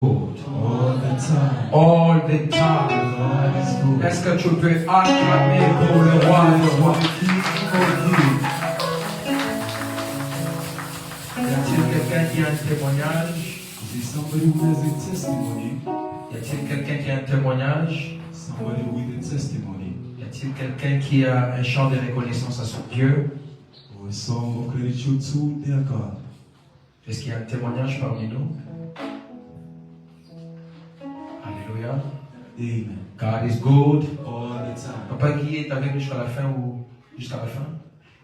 All the time. All the time. God is good. Est-ce que tu peux acclamer pour le roi de roi? Y a-t-il quelqu'un qui a un témoignage? Is there somebody who has a testimony? Y a-t-il quelqu'un qui a un témoignage? Somebody with a testimony. Y a-t-il quelqu'un qui a un chant de reconnaissance à son Dieu? Or a song of gratitude to their God. Est-ce qu'il y a un témoignage parmi nous? Alléluia. Amen. God is good. All the time. Papa Guy est avec nous jusqu'à la fin ou jusqu'à la fin?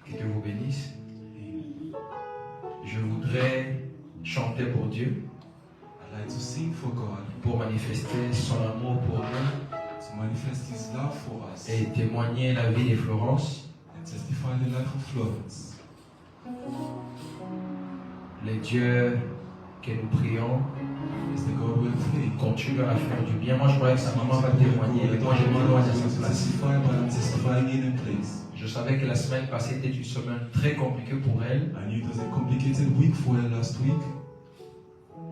Que Dieu vous bénisse. Amen. Je voudrais chanter pour Dieu, I like to sing for God, pour manifester son amour pour nous to manifest His love for us, et témoigner la vie de Florence. and testify the life of Florence. Les dieux que nous prions It's the God we pray. continuent à faire du bien. Moi, je croyais que sa maman va témoigner, mais moi, je témoigne à sa place. Testify, but I'm testifying in a place. Je savais que la semaine passée était une semaine très compliquée pour elle. I knew it was a complicated week for her last week.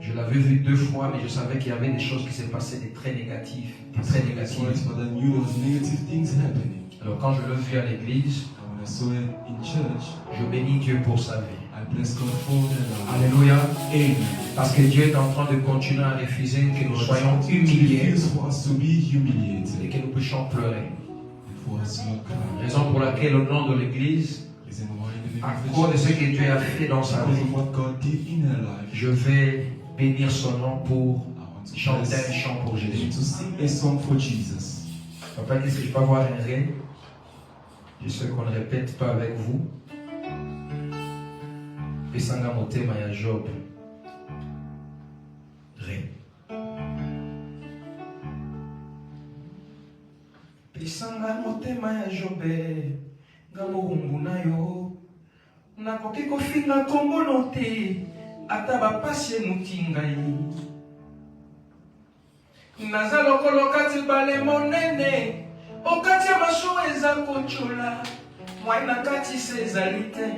Je l'avais vue 2 fois, mais je savais qu'il y avait des choses qui se passaient, des très négatives. Très négatives. But I knew there was negative things happening. Alors, quand je l'ai vue à l'église, And when I saw her in church, je bénis Dieu pour sa vie. I bless God for her life. Alléluia. Amen. Parce que Dieu est en train de continuer à refuser que nous soyons He humiliés refused for us to be et humiliated, que nous puissions pleurer. and for us to not cry. Raison pour laquelle, au nom de l'Église, Reason why in the à name of cause de the ce church, que Dieu a fait dans sa because vie, of what God did in her life, je vais bénir son nom pour I want to chanter bless un chant pour and Jésus. to sing a song for Jesus. Papa dit, est-ce que je peux avoir un ré? Je sais qu'on ne répète pas avec vous. Pesanga motema ya Job. Ré. Pesanga motema ya Job. Nga mokumbu na yo. Nakoki kofinga kombo no te. Ata bapasi emuti ngai. Naza lokolo kati bale monene. Okati ya masho eza kochola. Mwai na kati se ezali te.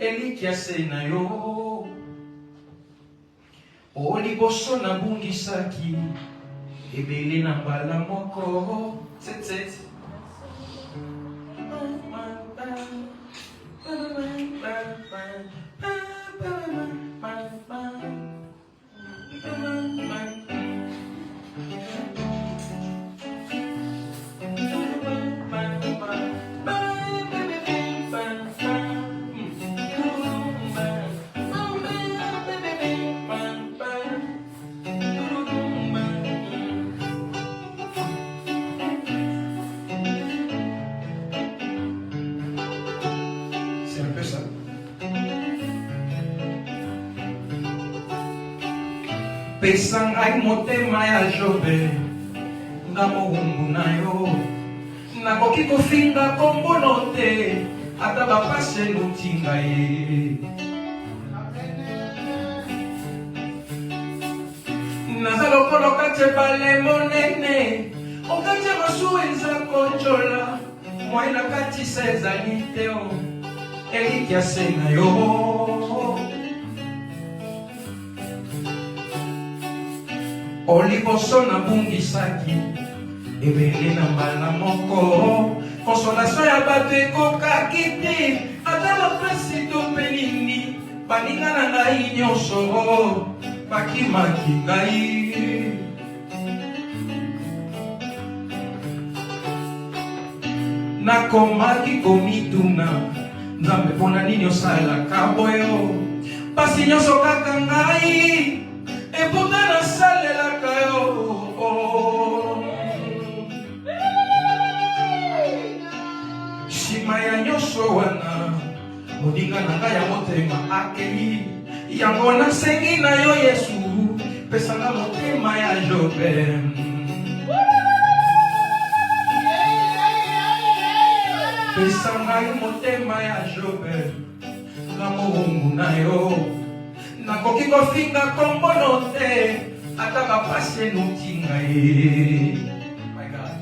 Elikia se na yo. O liboso na bungisaki. Ebele na mbala moko. Tset. C'est un peu ça. Pesa ngai motema ya Jobe, nga mohumbu na yo. Nakoki kofinga kombo no te, ata bapasi eluti ngai. Naza lokolo kati ebale monene, okati ya masu eza kochola. Mwai na kati se ezali te o, elikia se na yo. O liboso na bungisaki, ebele na mbala moko. Konsolation ya bato ekokaki te, ata bapesi to mpe nini. Baninga na ngai nyonso, bakimaki ngai. Nakomaki komituna, Nzambe mpona nini osalaka boyo. Pasi nyonso kaka ngai, epota nasalelaka yo. Nsima ya nyonso wana, moninga na ngai ya motema akei. Yango nasengi na yo Yesu, pesanga motema ya Jobe. Pesa ngai motema ya Jobe, nga mohumbu na yo. Nakoki kofinga kombo no te, ata bapasi eluti ngai. My God.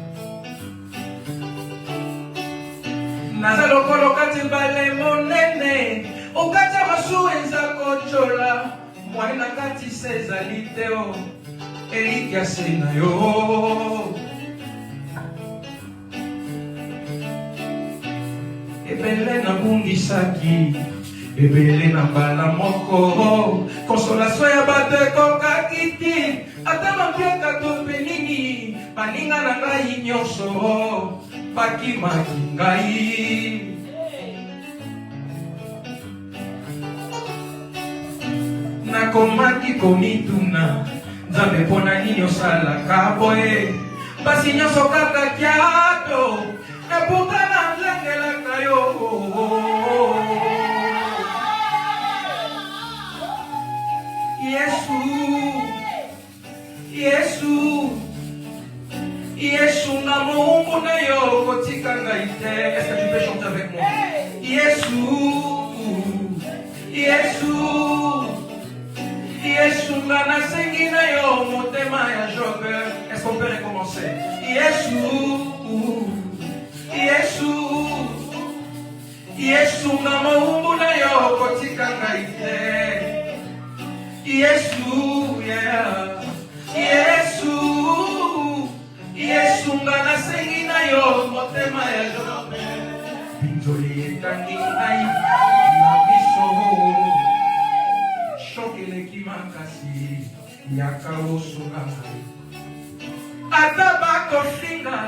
naza lokolo kati mbale monene okati ya masuwa eza kochola mwai na kati se ezali te o elikiase na yo. Ebele na bungisaki, ebele na mbala moko, consolation ya bato ekokaki te, ata mabiaka to mpe nini, baninga na ngai nyonso bakimaki ngai. Nakomaki komituna, Nzambe mpona nini osalaka boye, basi nyonso kaka kiato, epuka na nzengelaka yo. Yesu, Yesu, Yesu na moumbu na yo kotika ngai te. Est-ce que tu peux chanter avec moi? Yesu, Yesu, Yesu nga nasengi na yo motema ya Job. Est-ce qu'on peut recommencer? Yesu, Yesu, Yesu nga moumbu na yo kotika ngai te. Yesu, yeah. Yesu, Yesu nga nasengi na yo motema ya Job. Binzoli etangi ngai na biso, shokeleki makasi yaka osunga ngai. Ata bakofinga,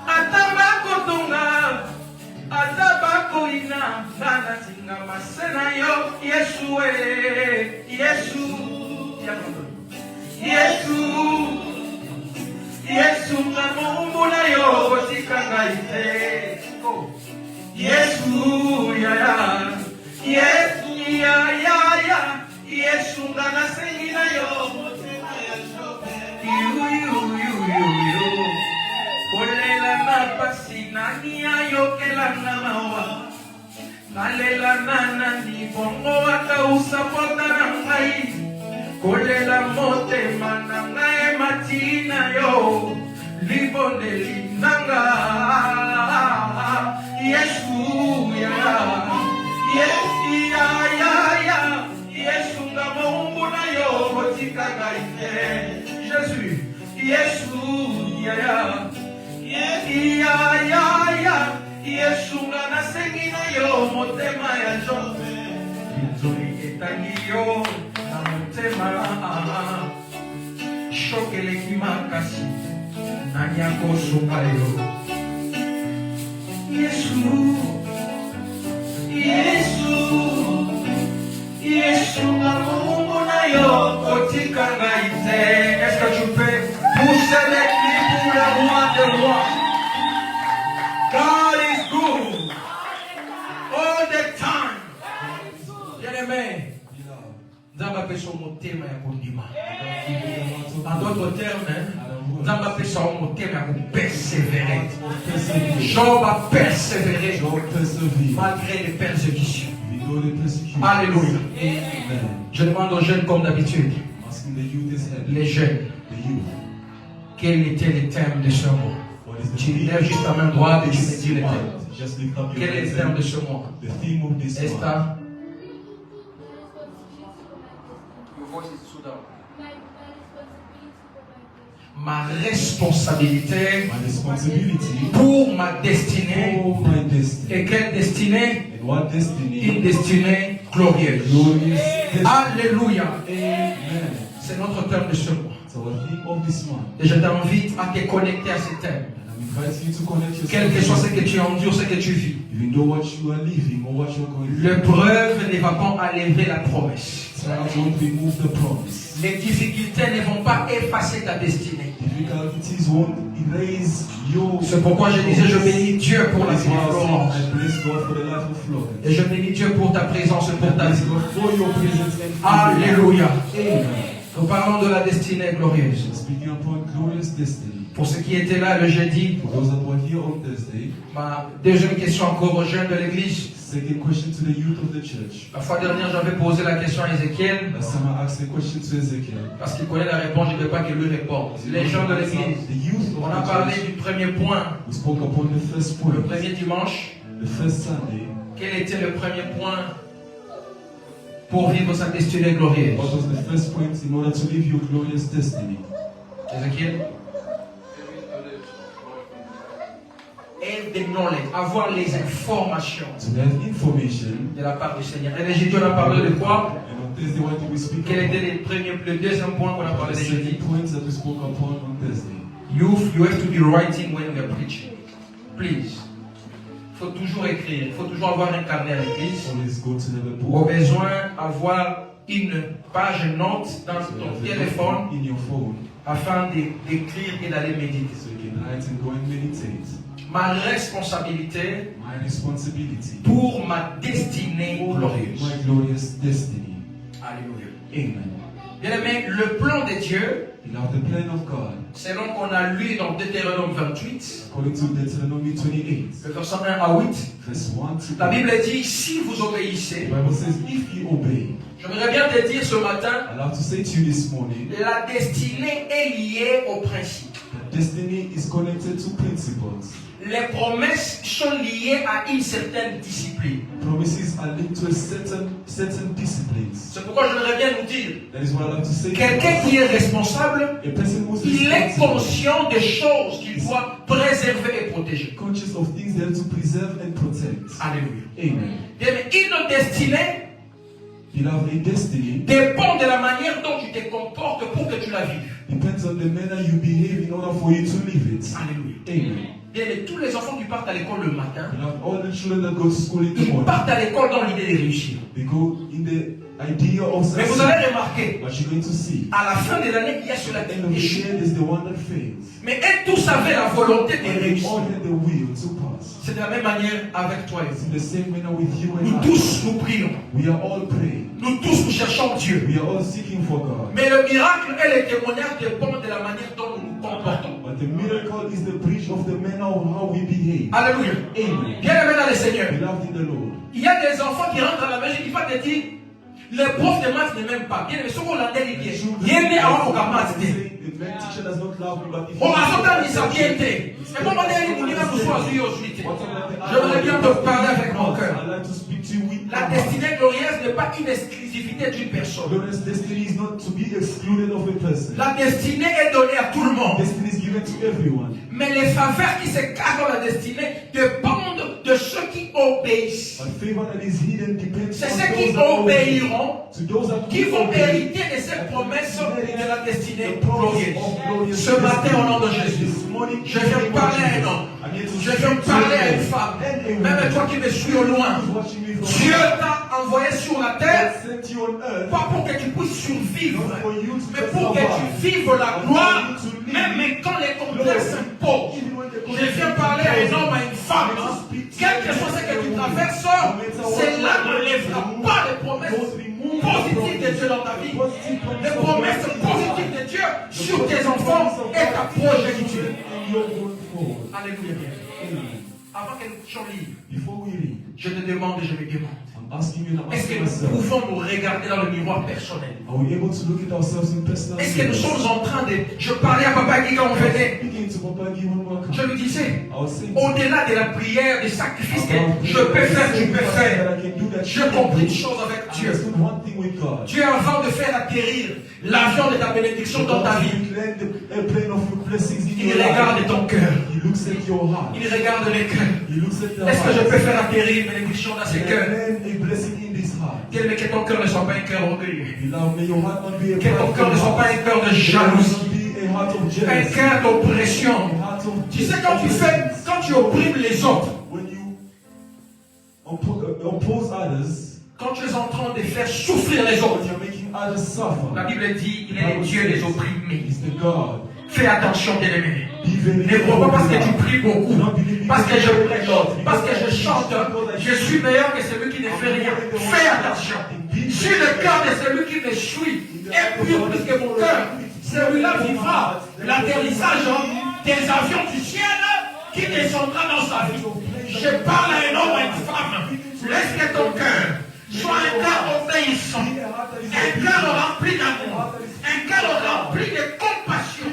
ata bakotonga, ata bakoina, ngana tinga masena yo. Yesu, Yesu, Yesu, Yesu nga moumbu na yo kotika ngai te. Yesu, ya, Yesu, ya, Yesu nga nasengi na yo motema ya Job. Kolela na pasi nani ayokela na mawa, nalela nani bongo akausa pota na ngai. Kolela motema na ngai matina yo, libondeli nanga. Yesu, ya, Yesu, ya, Yesu nga moumbu na yo kotika ngai te. Jésus, Yesu, ya, Yesu nga nasengi na yo motema ya Job. Binzoli etangi yo na motema, shokeleki makasi nani akosunga yo. Yesu, Yesu, Yesu nga moumbu na yo kotika ngai te. Est-ce que tu peux pousser les cris pour le roi des rois? God is good all the time. Bien-aimé, Nzambe apesa motema ya kondima. En d'autres termes, Nzambe apesa motema ya persévérer. Job a persévéré malgré les persécutions. Alléluia. Je demande aux jeunes comme d'habitude, les jeunes, quel était le thème de ce mois? Tu lèves juste ta main droite et tu me dis le thème. Quel est le thème de ce mois? Esther. Ma responsabilité pour ma destinée. Et quelle destinée? Une destinée glorieuse. Alléluia. C'est notre thème de ce mois. Et je t'invite à te connecter à ce thème. Quel que soit ce que tu endures, ce que tu vis, l'épreuve ne va pas enlever la promesse. Les difficultés ne vont pas effacer ta destinée. C'est pourquoi je disais, je bénis Dieu pour la vie de Florence. Et je bénis Dieu pour ta présence et pour ta vie. Alléluia. Nous parlons de la destinée glorieuse. Pour ceux qui étaient là le jeudi, ma deuxième question encore aux jeunes de l'église. La fois dernière, j'avais posé la question à Ézéchiel. Parce qu'il connaît la réponse, je ne veux pas qu'il lui réponde. Les gens de l'église, on a parlé du premier point. Le premier dimanche. Quel était le premier point? pour vivre sa destinée glorieuse. What was the first point in order to live your glorious destiny? Ézéchiel. Et des knowledge, avoir les informations To have information. de la part du Seigneur. Et les jeudis, on a parlé de quoi? And on Thursday, what did we speak Quel about? était le deuxième point qu'on a parlé The de jeudi? second points that we spoke upon on Thursday. You have to be writing when we are preaching. Please. Il faut toujours écrire. Il faut toujours avoir un carnet à l'église. Always go to the Au book. besoin, avoir une page note dans So you ton have the téléphone note in your phone, afin d'écrire et d'aller méditer. so you can write and go and meditate. Ma responsabilité My responsibility pour ma destinée for glorieuse. my glorious destiny. Alléluia. Amen. Bien aimé, le plan de Dieu, Now the plan of God, selon qu'on a lu dans Deutéronome 28, according to Deuteronomy 28, le verset 1 à 8, verse 1 to la 8, Bible dit, si vous the obéissez, Bible says, if you obey, j'aimerais bien te dire ce matin, I'll have to say to you this morning, la destinée est liée aux principes. that destiny is connected to principles. Les promesses sont liées à une certaine discipline. Promises are linked to a certain disciplines. C'est pourquoi j'aimerais bien nous dire, That is what I'll have to say. quelqu'un qui est responsable, A person who's il est responsible, conscient des choses qu'il doit préserver et protéger. conscious of things they have to preserve and protect. Alléluia. Amen. Bien, mais une destinée Beloved, a destiny dépend de la manière dont tu te comportes pour que tu la vives. depends on the manner you behave in order for you to live it. Alléluia. Amen. Bien, mais tous les enfants qui partent à l'école le matin, Beloved, all the children that go to school in the ils morning, partent à l'école dans l'idée de réussir. they go in the idea of Mais vous success. allez remarquer, What you're going to see, à la fin de l'année, il y a cela at the qui end of the échoue. year, there's the one that fails. Mais eux tous avaient la volonté de And they réussir. all had the will to pass. C'est de la même manière avec toi et It's vous. in the same manner with you Nous and I. tous, nous prions. We are all praying. Nous tous, nous cherchons Dieu. We are all seeking for God. Mais le miracle et le témoignage dépendent de la manière dont nous nous comportons. But the miracle is the bridge of the manner of how we behave. Alléluia. Amen. Bien aimé dans le Seigneur. Beloved in the Lord. Il y a des enfants qui rentrent à la maison et qui vont te dire, les profs de maths ne m'aiment pas. Bien aimé, ce qu'on l'a dit bien. Il est né avant qu'on maths. The math teacher does not love me, but if On m'a sorti ça bien été. Et bon, on est allé nous choisir ensuite. J'aimerais bien te parler avec mon cœur. I'd like to speak to you with La destinée glorieuse n'est pas une exclusivité d'une personne. glorious destiny is not to be excluded of a person. La destinée est donnée à tout le monde. Destiny is given to everyone. Mais les faveurs qui se cachent dans la destinée dépendent de ceux qui obéissent. But favor that is hidden depends C'est on ceux those qui that obey. obéiront To those that qui vont obey. hériter de cette promesse de la destinée The promise glorieuse. of glorious Ce matin, destiny. au nom de Jésus, This morning, je viens parler à un homme. I'm here to Je speak viens to parler à you. une femme. And a woman. Même toi qui me suis au loin. Who's watching me from Dieu afar. t'a envoyé sur la terre, God sent you on earth, pas pour que tu puisses survivre, not for you to mais just pour que tu survive. vives la gloire, même quand les complexes s'imposent. Even when the Je viens parler à un homme, à une femme. Quel que soit ce que tu traverses, cela ne lèvera pas les promesses positives de Dieu dans ta vie. Les promesses positives de Dieu sur tes enfants et ta progéniture. Alléluia. Avant que nous puissions lire, Before we read, je te demande et je me demande, I'm asking you and I'm est-ce asking que nous myself, pouvons nous regarder dans le miroir personnel? are we able to look at ourselves in personal Est-ce que nous mirrors? sommes en train de... Je parlais à Papa Guy quand on venait. Speaking to Papa Guy when we were Je coming, lui disais, I was saying au-delà de la prière, des sacrifices que je peux faire, tu peux faire. Je compris une chose avec I Dieu. understood one thing with God. Dieu, avant de faire atterrir l'avion de ta bénédiction dans ta vie, You land the airplane of your blessings in il your regarde life. ton cœur. He looks at your heart. Il regarde les cœurs. He looks at the Est-ce que je peux heart. faire atterrir une bénédiction dans ces And cœurs? land a blessing in this heart. Bien, mais que ton cœur ne soit pas un cœur orgueilleux. Beloved, may your heart not be a Que ton cœur ne soit pas un cœur de May it jalousie. not be a heart of Un jealousy. cœur d'oppression. A heart of Tu sais, quand tu opprimes les autres, when you oppose others, quand tu es en train de faire souffrir les autres, when you're making others suffer, la Bible dit, il est le Dieu des opprimés. is the God. Fais attention, bien-aimé. Be very Ne crois pas parce que tu careful. pries beaucoup, Don't believe parce que je because prêche, parce que je chante, je suis meilleur que celui qui ne fait rien. Fais attention. Si le cœur de celui qui me suit est pur plus que mon cœur, celui-là vivra l'atterrissage des avions du ciel qui descendra dans sa vie. Je parle à un homme, à une femme. Laisse que ton cœur soit un cœur obéissant, un cœur rempli d'amour, un cœur rempli de compassion.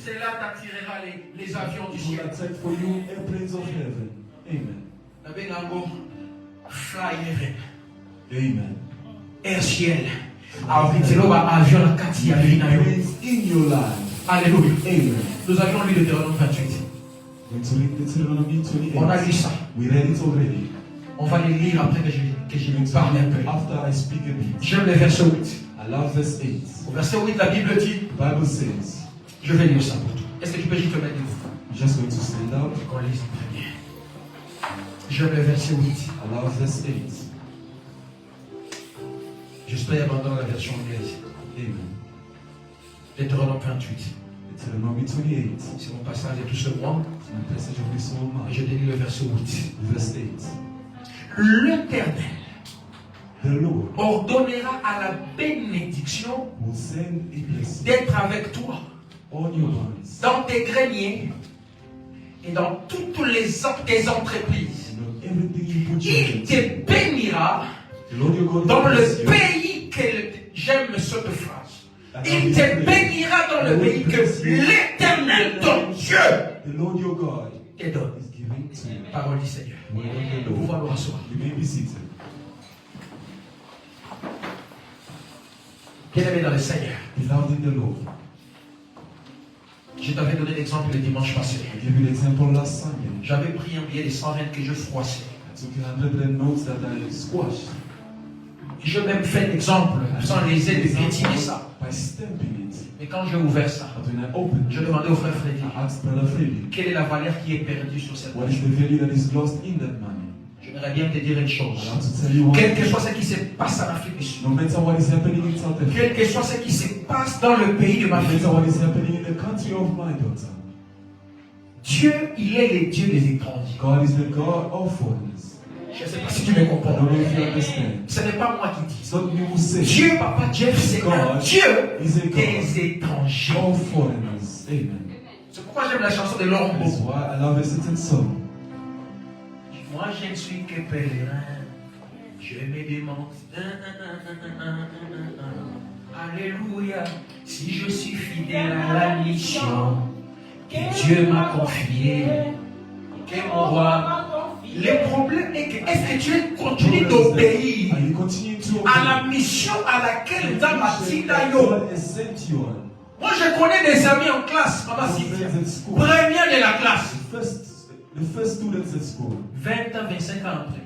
Cela t'attirera les avions du He will ciel. attack for you airplanes of heaven. Amen. Nabengango, fly heaven. Amen. et ciel. Avion la Kati Planes in your life. Alléluia. Amen. Nous avions lu Deutéronome 28. On a lu ça. We read it already. On va les lire après que je parle un peu. After I speak a bit. J'aime le verset 8. I love verse 8. Au verset 8, la Bible dit, The Bible says, je vais lire ça pour toi. Est-ce que tu peux juste te mettre debout? I'm just going to stand up. Qu'on lise très bien. J'aime le verset 8. I love verse 8. J'espère abandonner la version anglaise. Amen. Deutéronome 28. Deuteronomy 28. C'est mon passage de tout ce monde. It's my passage of this whole Et month. je délie le verset 8. Verse 8. L'Éternel The Lord ordonnera à la bénédiction will send a blessing d'être avec toi on your hands dans tes greniers et dans toutes tes entreprises. and on everything you put your Il hands. te bénira The Lord your God dans will bless le you. pays que j'aime cette phrase. Il te bénira dans le pays que l'Éternel, ton Dieu, The Lord your God te donne. is giving to you. Parole du Seigneur. Word of the Nous Lord. pouvons nous rasseoir. You may be seated. Bien-aimé dans le Seigneur, Beloved in the Lord. je t'avais donné l'exemple le dimanche passé. I gave you the example last Sunday. J'avais pris un billet de 120 que je froissais. I took 100 notes that I squashed. Je même fait l'exemple sans les aider de piétiner ça. By stamping it. Mais quand j'ai ouvert ça, But when I opened je it, demandais au frère Freddy, I asked Brother Freddy, quelle est la valeur qui est perdue sur cette what is voiture? the value that is lost in that money? J'aimerais bien te dire une I chose. want to tell you Quel que one soit thing. ce qui se passe en Afrique du Sud, No matter what is happening in South Africa, quel que soit ce qui se passe dans le pays de ma no fille, matter what is happening in the country of my daughter, Dieu, il est le Dieu des étrangers. God is the God of foreigners. Je ne sais pas si tu me I comprends. don't know if you understand. Ce n'est pas moi qui dis. It's not me who says Dieu, Papa Jeff, c'est un God Dieu is a God des étrangers. of foreigners. Amen. C'est pourquoi j'aime la chanson de That's Lorombo. why I love a certain song. Moi, je ne suis que pèlerin. Je me demande. Alléluia. Si je suis fidèle à la mission que Dieu m'a confiée, que mon roi. Le problème est que est-ce que tu continues d'obéir And you continue to à obey. la mission à laquelle nous avons bâti d'ailleurs? God has sent you on. Moi, je connais des amis en classe, Maman Cynthia. Friends at school. Première de la classe. The first students at school. 20 ans, 25 ans après.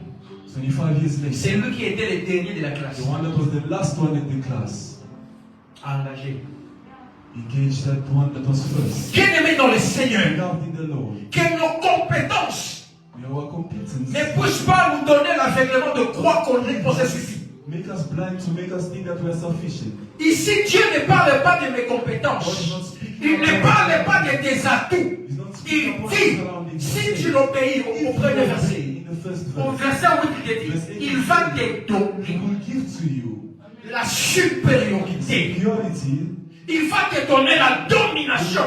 25 years C'est later. lui qui était le dernier de la classe. The one that was the last one in the class. Engagé. Engaged that one that was first. Bien-aimé dans le Seigneur, Loved in the Lord. que nos compétences May our competence ne puissent pas nous donner l'aveuglement de croire qu'on est pour ça suffit. make us blind to make us think that we are sufficient. Ici, Dieu ne parle pas de mes compétences. Il ne parle pas de tes atouts. He's not Il speaking about dit, surroundings. si tu l'obéis au premier verset, In the first au verse, verset 8, il dit, il va te He donner will give to you la supériorité. purity. Il va te donner la domination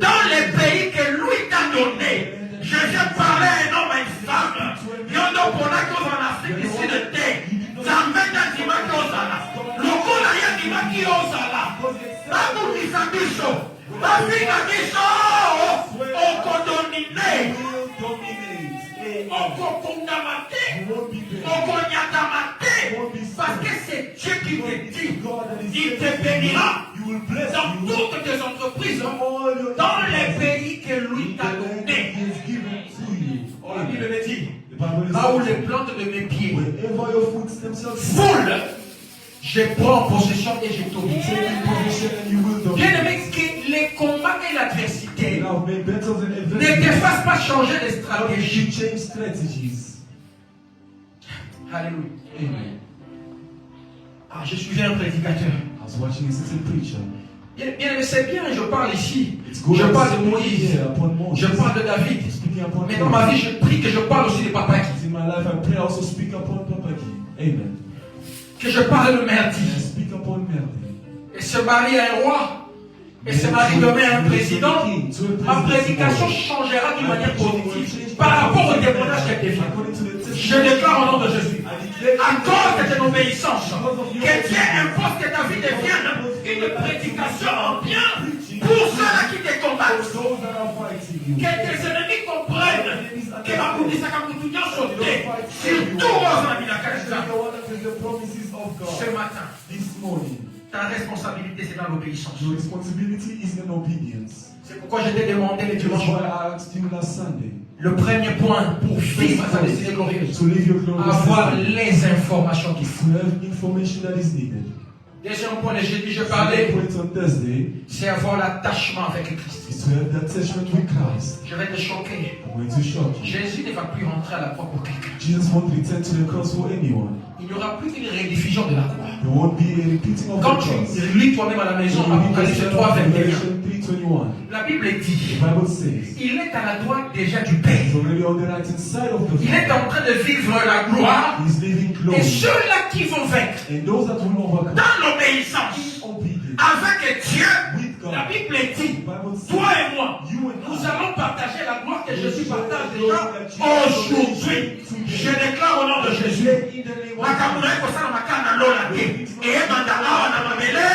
dans les pays que lui t'a donné. Je viens parler à un homme et une femme. Yondo Ponako en Afrique ici de thé. Zambenda Dimaki Ozala. Lokola Yadimaki Ozala. Babu Nisabiso. Bafina Biso. Okodomine. Okokondamate. Okonyadamate. Parce que c'est Dieu qui te dit. Il te bénira dans toutes tes entreprises, dans les pays que lui t'a donné. Oh, la Bible me dit, là où les plantes de mes pieds foulent, je prends possession et je domine. Bien aimé, que les combats et l'adversité ne te fassent pas changer de stratégie. Alléluia. Amen. Ah, je suis un prédicateur. I was watching a certain preacher. Bien aimé, c'est bien, je parle ici. It's good Je to parle de speak Moïse. here upon Moses. Je parle de David. Speaking upon Mais dans ma vie, je prie que je parle aussi de Papa qui. In my life, I pray also speak upon Papaki. Amen. Que je parle de And I Merdi. speak upon Merdi. Et se marie à un roi. Et se marie demain à un président. Ma prédication changera d'une manière positive par rapport au témoignage qu'elle défend. Je déclare au nom de Jésus. À cause de ton obéissance, que Dieu impose que ta vie devienne une prédication en bien pour ceux-là qui te combattent. Que tes ennemis comprennent que ma bouddhiste a sauté. Surtout aux amis de la Kaisa. Ce matin, responsabilité, c'est dans l'obéissance. Your responsibility is in obedience. C'est pourquoi je t'ai demandé le That's dimanche. why I asked you last Sunday. Le premier point pour vivre sa destinée glorieuse, To live your glorious avoir destiny. les informations qu'il faut. To have information that is needed. Deuxième point, le jeudi, je Second parlais, point on Thursday c'est avoir l'attachement avec le Christ. is to have that attachment with Christ. Je vais te choquer. I'm going to shock you. Jésus ne va plus rentrer à la croix pour quelqu'un. Jesus won't return to the cross for anyone. Il n'y aura plus qu'une rediffusion de la croix. There won't be a repeating of Quand the tu cross. lis toi-même à la maison, Apocalypse 3, 21, Revelation 3:21. la Bible The dit, Bible says il est à la droite déjà du Père. he's already on the right hand side of the Il est Father. en train de vivre la gloire. He's living Et close. ceux-là qui vont vaincre And those that will overcome dans l'obéissance obedience avec Dieu, with God. la Bible The dit, Bible says toi et moi, you and nous I allons partager la gloire que Jésus partage déjà aujourd'hui. Je déclare au nom de Jésus. in the name of Makamuna iko sana makana lola te. Eye mandala wana mamele.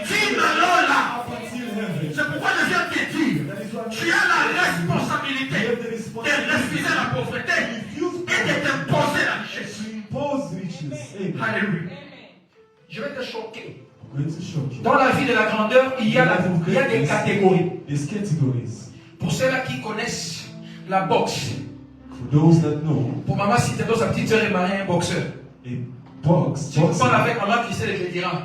Fina lola. up until heaven. C'est pourquoi je viens te dire, tu as la responsabilité de refuser la pauvreté et de t'imposer la richesse. To impose riches. Amen. Alléluia. Je vais te choquer. I'm going to shock you. Dans la vie de la grandeur, il y a des catégories. There's categories. Pour ceux-là qui connaissent la boxe, For those that know, pour maman, si tu sa petite soeur est mariée un boxeur, a box, tu parles avec maman qui sait le dira.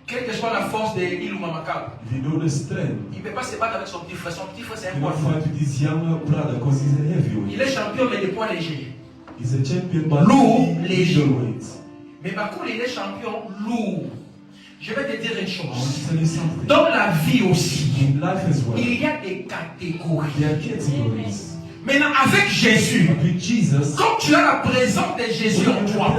Quelle que soit la force de il ou Mamakab, if you know the strength, il ne peut pas se battre avec son petit frère. Son petit frère, c'est un you poids cannot lourd. fight with his younger brother because he's a heavyweight. Il est champion, mais des poids légers. He's a champion, but Lourd, he's léger. middleweight. Mais Makoul, il est champion lourd. Je vais te dire une I want chose. to tell you something. Dans la vie aussi, In life as well, il y a des catégories. there are categories. Maintenant, avec Jésus, But with Jesus, quand tu as la présence de Jésus en toi,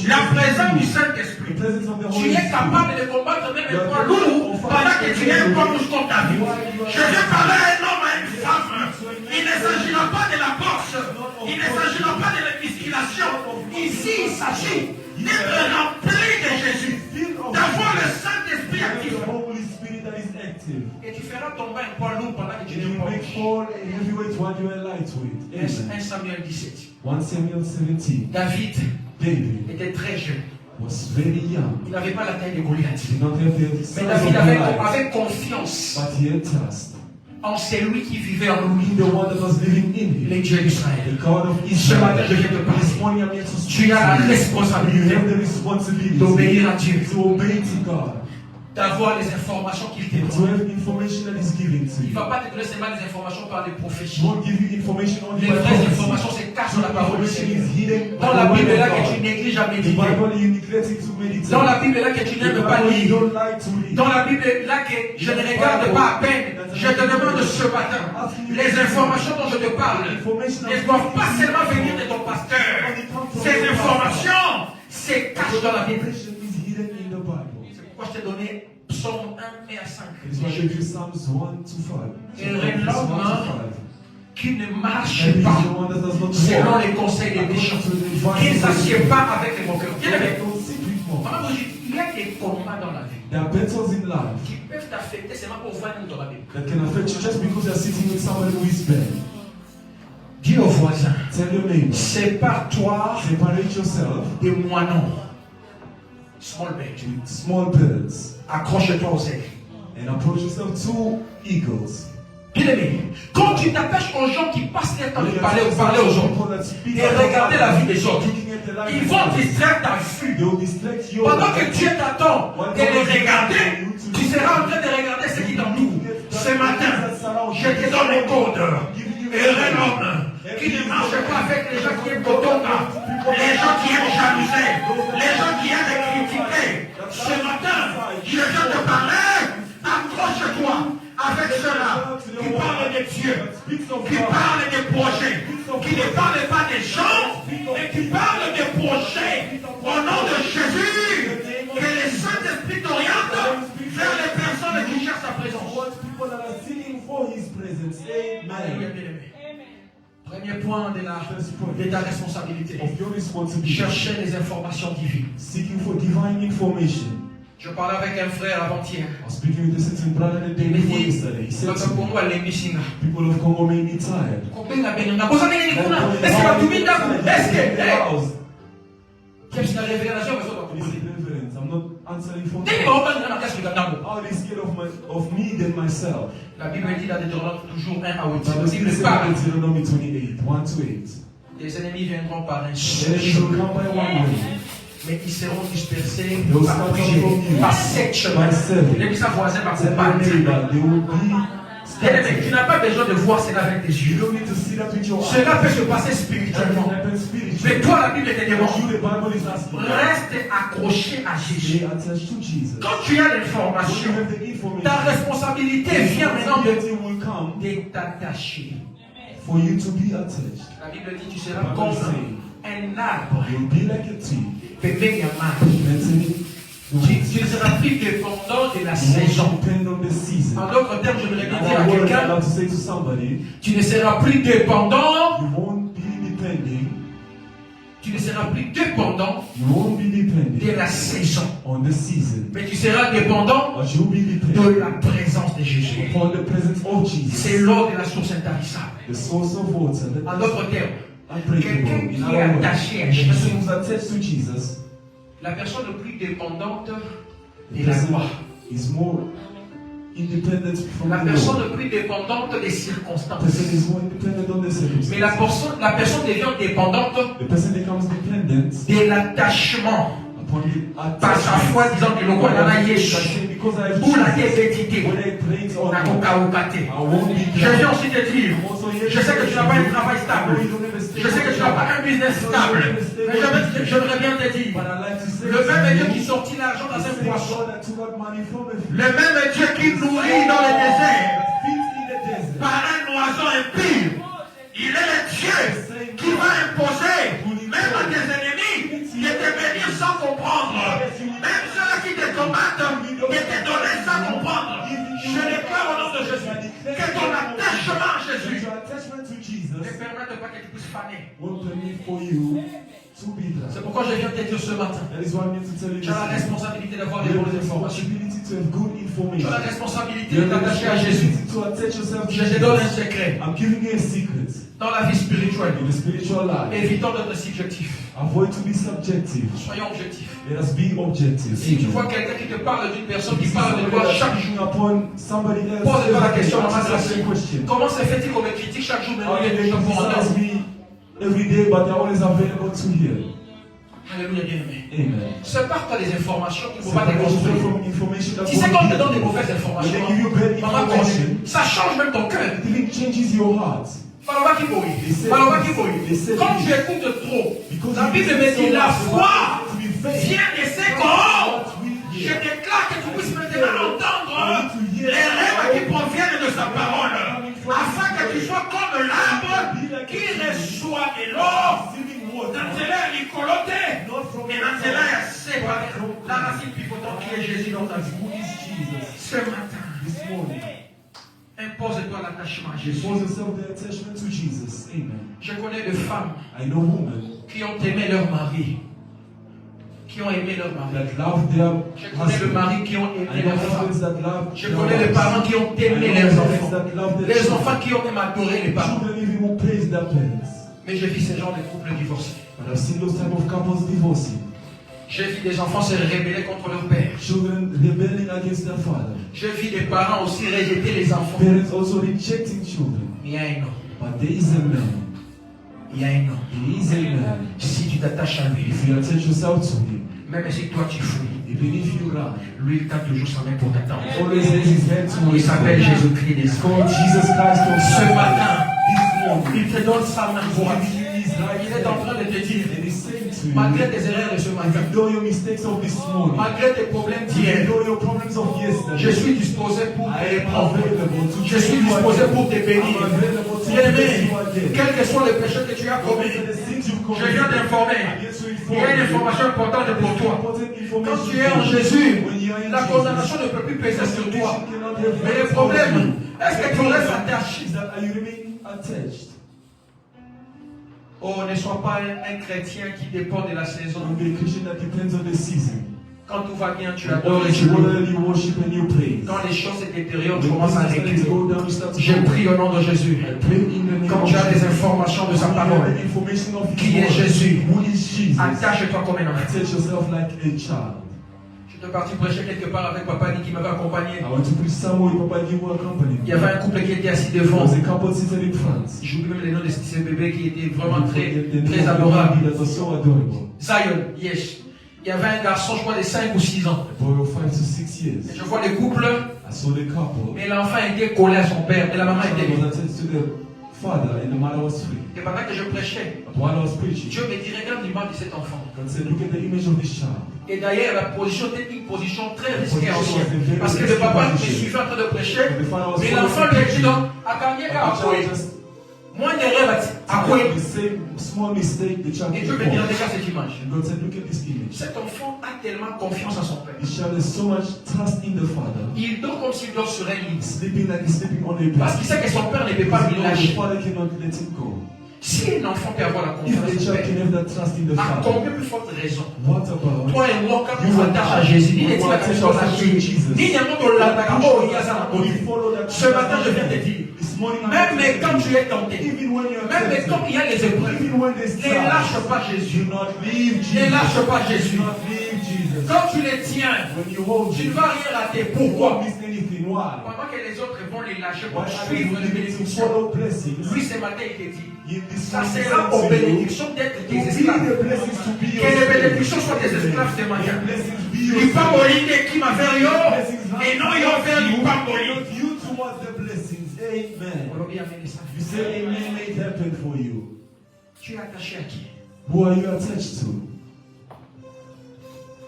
la présence du Saint-Esprit, the presence of the tu Holy es Spirit, capable de combattre même un poids lourd pendant que tu es un poids lourd contre ta vie. Je vais parler à un homme, à une femme. Il ne s'agira pas de la boxe. Il ne s'agira pas de la musculation. Ici, il s'agit d'être rempli de Jésus, d'avoir le Saint-Esprit actif. the Holy Spirit that is active. Et tu feras tomber un poids lourd pendant que tu And n'es you pas make riche. fall a heavyweight while you are lightweight. 1 Amen. Samuel 17. 1 Samuel 17. David David était très jeune. was very young. Il n'avait pas la taille de Goliath. He did not have the Mais size of David Goliath, avait confiance but he had trust en celui qui vivait en lui, in the one that was living in him. les dieux The d'Israël. God of Ce matin, Israel. je viens te parler. This morning I'm here to Tu speak as la to you. You responsabilité have the responsibility d'obéir à Dieu, to obey to God, d'avoir les informations qu'il te and to donne. have information that is given to Il ne you. va pas te donner seulement des informations par les He prophéties. won't give you information only Les by vraies prophecy. informations se cachent dans la parole du Information Seigneur. is hidden Dans by la the Bible word là of que tu God. négliges à The méditer. Bible you neglecting to meditate. Dans la Bible là que tu The n'aimes pas Bible you lire. don't like to read. Dans la Bible là que je ne regarde pas à peine. Je te demande ce matin. Les informations dont je te parle ne doivent pas seulement venir de ton pasteur. Ces informations se cachent dans la Bible. Information is hidden in the Bible. C'est pourquoi je t'ai donné Psaume 1 et à 5. It's why I give you Psalms 1 to 5. Et Psalms 1 to 5. qui ne marche And pas he's the one that does not selon walk les conseils des méchants, according to the advice qui ne of the s'assied pas avec les moqueurs. Bien aimé, Don't sit with more. maman vous dit, il y a des combats dans la vie There are battles in life qui peuvent t'affecter seulement pour voir une dans la Bible. that can affect you just because you're sitting with somebody who is bad. Dis au voisin, Tell your neighbor, sépare-toi separate yourself des moineaux. Small bird. with small birds Accroche-toi aux aigles. and approach yourself to eagles. Bien aimé, quand tu t'attaches aux gens qui passent leur temps de parler aux autres et regarder la vie des autres, ils vont distraire ta vue. They will distract your Pendant que Dieu t'attend de les regarder, tu seras en train de regarder ce qui t'entoure. Ce matin, je te donne les codes. Heureux l'homme qui ne marche pas avec les gens qui aiment Kotonga, les gens qui aiment jalouser, les gens qui aiment critiquer. Ce matin, je viens te parler, accroche-toi avec ceux-là qui parlent de Dieu, qui parlent des projets, qui ne parlent pas des gens, mais qui parlent des projets. Au nom de Jésus, que le Saint-Esprit t'oriente vers les personnes qui cherchent sa présence. people that are seeking for his presence. Alléluia, Amen. bien-aimé. Premier point de ta responsabilité. Of your responsibility. Chercher les informations divines. Seeking for divine information. Je parlais avec un frère avant-hier. I was speaking with a certain brother the day Il me before dit, yesterday. He said to me, Congo alembisinga. people of Congo may be tired. Kobenga benga. Kozana nini kuna? Est-ce que batumbi ndaku? Est-ce que House. Qu'est-ce que la révélation va This sortir? is reverence. I'm not answering for Dès me. qu'il va reprendre la casse, regarde d'abord. How they scared of me than myself. La Bible dit dans Deutéronome toujours 1 à 8. Bible La Bible says parle. in Deuteronomy 28, 1 to 8. Les ennemis viendront par un seul Enemies will chemin, come by one way. mais ils seront dispersés Those par come plusieurs, from you. par 7 chemins. By 7. Les puissants voisins par Tell cette your partie. neighbor, they will be Bien-aimé, tu n'as pas besoin de voir cela avec tes You yeux. don't need to see that with your eyes. Cela peut se passer That spirituellement. can happen Mais spiritually. toi, la Bible te But demande, you, the Bible is asking. reste accroché à Jésus. Stay attached to Jesus. Quand tu as When you l'information, have the information, ta responsabilité vient maintenant responsibility will come de t'attacher. for you to be attached. La Bible dit, tu seras comme un arbre. You'll be like a tree. Bébé Yamar. Mentally, Tu ne seras plus dépendant de la you saison. won't depend on the season. En d'autres termes, je voudrais bien dire à Another word I'm quelqu'un, about to say to somebody, tu ne seras plus dépendant, you won't be depending, tu ne seras plus dépendant you won't be de depending la saison, on the season, mais tu seras dépendant but you'll be de depending la présence de Jésus. upon the presence of C'est Jesus, l'eau de la source intarissable. the source of water, En the d'autres termes, unbreakable. quelqu'un In qui est other words, attaché à the Jésus, person who's attached to Jesus, la personne la plus dépendante the de la person loi, is more independent from la the personne Lord. la plus dépendante des The circonstances. person is more independent on the Mais la circumstances. personne devient dépendante The person becomes dependent de l'attachement upon the par sa foi, disant que le roi dans la Yesu, because I have ou la Jesus, débétité, when I praise on la him, cocaocate. I won't be Je viens down. aussi te dire, je sais que tu n'as pas un travail stable, je sais que tu n'as pas un business stable, mais j'aimerais bien te dire, But I like to say le même Dieu to qui you, sortit l'argent dans the un same poisson, God that took out money from a fish, le même Dieu qui nourrit dans le désert that feeds in the desert, par un oiseau impur, il est le Dieu qui va imposer même à tes ennemis de te bénir sans comprendre, même ceux qui te combattent de te donner sans comprendre. Je déclare au nom de Jésus que ton attachement à Jésus your attachment to ne Jesus permette pas que tu puisses faner. won't permit for you to be C'est there. pourquoi je viens te dire ce matin, That is why I'm here to tell you tu as la this. responsabilité d'avoir des You have bonnes the informations. responsibility to have good Tu as la information. responsabilité You de have the t'attacher à Jésus. responsibility to attach yourself to Je te donne un Jesus. secret. I'm giving you a secret. Dans la vie spirituelle, In the spiritual life, évitons d'être subjectif. avoid to be subjective. Soyons objectifs. Let us be objective. Si tu vois quelqu'un qui te parle d'une personne qui parle de toi chaque jour, upon somebody else, pose-toi la question, ask maman, the same question. comment se fait-il qu'on me critique chaque jour, mais How il y a can des they gens pour criticize entendre? me every day, but they're always available to hear? Alléluia, bien-aimé. Amen. Sépare-toi des informations qui ne vont C'est pas te construire. from information that Tu sais, won't quand on be te donne des helpful. mauvaises When informations, they give you bad maman, information, ça change même ton cœur. it even changes your heart. Quand tu écoutes trop, la Bible me dit la foi vient de ce qu'on. Je déclare que tu puisses maintenant entendre les rêves qui proviennent de sa parole, afin que tu sois comme l'arbre qui reçoit de l'eau. Dans cela, il colote, et dans cela, il sépare la racine pivotante qui est Jésus dans ta vie. Ce matin, This morning, impose-toi l'attachement à Jésus. impose yourself the attachment to Jesus. Amen. Je connais des femmes I know women qui ont aimé leur mari, qui ont aimé leur mari. that love their Je connais le husband. mari qui ont I aimé know leur femme. husbands that love Je their connais les wives. parents qui ont I aimé know leurs parents enfants. that love their Les children. enfants qui ont même adoré les parents. Children even who praise their parents. Mais j'ai vu ces gens de couples divorcés. But I've seen those type of couples divorcing. J'ai vu des enfants se rebeller contre leur père. Children rebelling against their father. J'ai vu des parents aussi rejeter les enfants. Parents also rejecting children. Mais il y a un nom. But there is a man. Il y a un nom. There is a man. Si tu t'attaches à lui, If you attach yourself to him, même si toi tu fuis, even if you run, lui il t'a toujours sa main pour t'attendre. always raise his hand to Il s'appelle Jésus-Christ des It's Saints. called Jesus Christ of Ce Nazareth. matin, This morning, il te donne sa main droite. giving you his right Il est en train hand. de te dire, And he's saying to you, malgré tes erreurs de ce matin, ignore your mistakes of this morning. malgré tes problèmes d'hier, Ignore your problems of yesterday. je suis disposé pour te I am répondre. available to Je suis disposé pour te bénir. I'm available to Bien-aimé, you again. quels que soient les péchés que tu as commis, je viens d'informer. Il y a une information importante pour toi. Quand tu es en Jésus, la condamnation ne peut plus peser sur toi. Mais le problème, est-ce que tu restes attaché? Oh, ne sois pas un chrétien qui dépend de la saison. Quand tout va bien, tu adores et tu loues. Quand les choses se détériorent, tu commences à reculer. Je prie au nom de Jésus. Quand tu as des informations de sa parole, qui est Jésus, attache-toi comme un enfant. Attach yourself like a child. Je Je suis parti prêcher quelque part avec Papa Ni qui m'avait accompagné. I went to preach somewhere with Papa Guy who accompanied Il y me. avait un couple qui était assis There devant. was a couple seated in front. J'oublie même les noms de ces bébés qui étaient vraiment The très name of the adorables. baby that was so adorable. Zion, yes. Il y avait un garçon, je crois, de 5 ou 6 ans. A boy of 5 to 6 years. Et je vois le couple, I saw the couple. mais l'enfant était collé à son père et la maman The était child libre. was attached to the father and the mother was free. Et pendant que je prêchais, But while I was preaching, Dieu me dit, regarde l'image de cet enfant. God said, look at the image of this child. Et d'ailleurs, la position était une position très The risquée position ancienne. was a very Parce que le risky papa me position. suivait en train de prêcher, And the father was mais following l'enfant lui a dit preaching. donc, à Kanye But the child just moins d'erreur à quoi. the same small mistake the child Et made. Dieu me dit, regarde cette image. And God said, look at this image. Cet enfant a tellement confiance en son père. This child has so much trust in the father. Il dort comme s'il dort sur un lit. Sleeping like he's sleeping on a bed. Parce qu'il sait que son père ne peut pas Because lui he knows the lâcher. father cannot let him go. Si un enfant peut avoir la If confiance the en son child père, can have that trust in the à father, combien plus forte raison? what about Toi et moi, quand You on and s'attache à I, Jésus, we il est will là attach sur la ourselves to vie. Jesus. Ni n'y a pas de l'attaque. Oh, il y a ça. when you follow that Ce matin, je viens te dire, this morning, même quand tu es tenté, even when you're même tempted, quand il y a les épreuves, even when there's ne lâche trials, pas Jésus. do not leave Ne Jesus. lâche pas Do Jésus. not leave Jesus. Quand tu les tiens, When you hold tu ne him, vas rien rater. you Pourquoi? won't miss anything. Why? Pendant que les autres vont les lâcher pour Why are suivre you les willing to bénédictions. follow blessings? Lui, ce matin, il te dit, This ça morning sera aux he said to you, bénédictions d'être to tes be esclaves. the blessings to be Que your les slave. bénédictions soient des esclaves de The manière. blessings be your Il pas slave. mourir qui m'a fait yo, Blessings not et non, il va faire you, du pas mourir. not you towards the blessings. Amen. You say amen, may it happen for you. Tu es attaché à qui? Who are you attached to?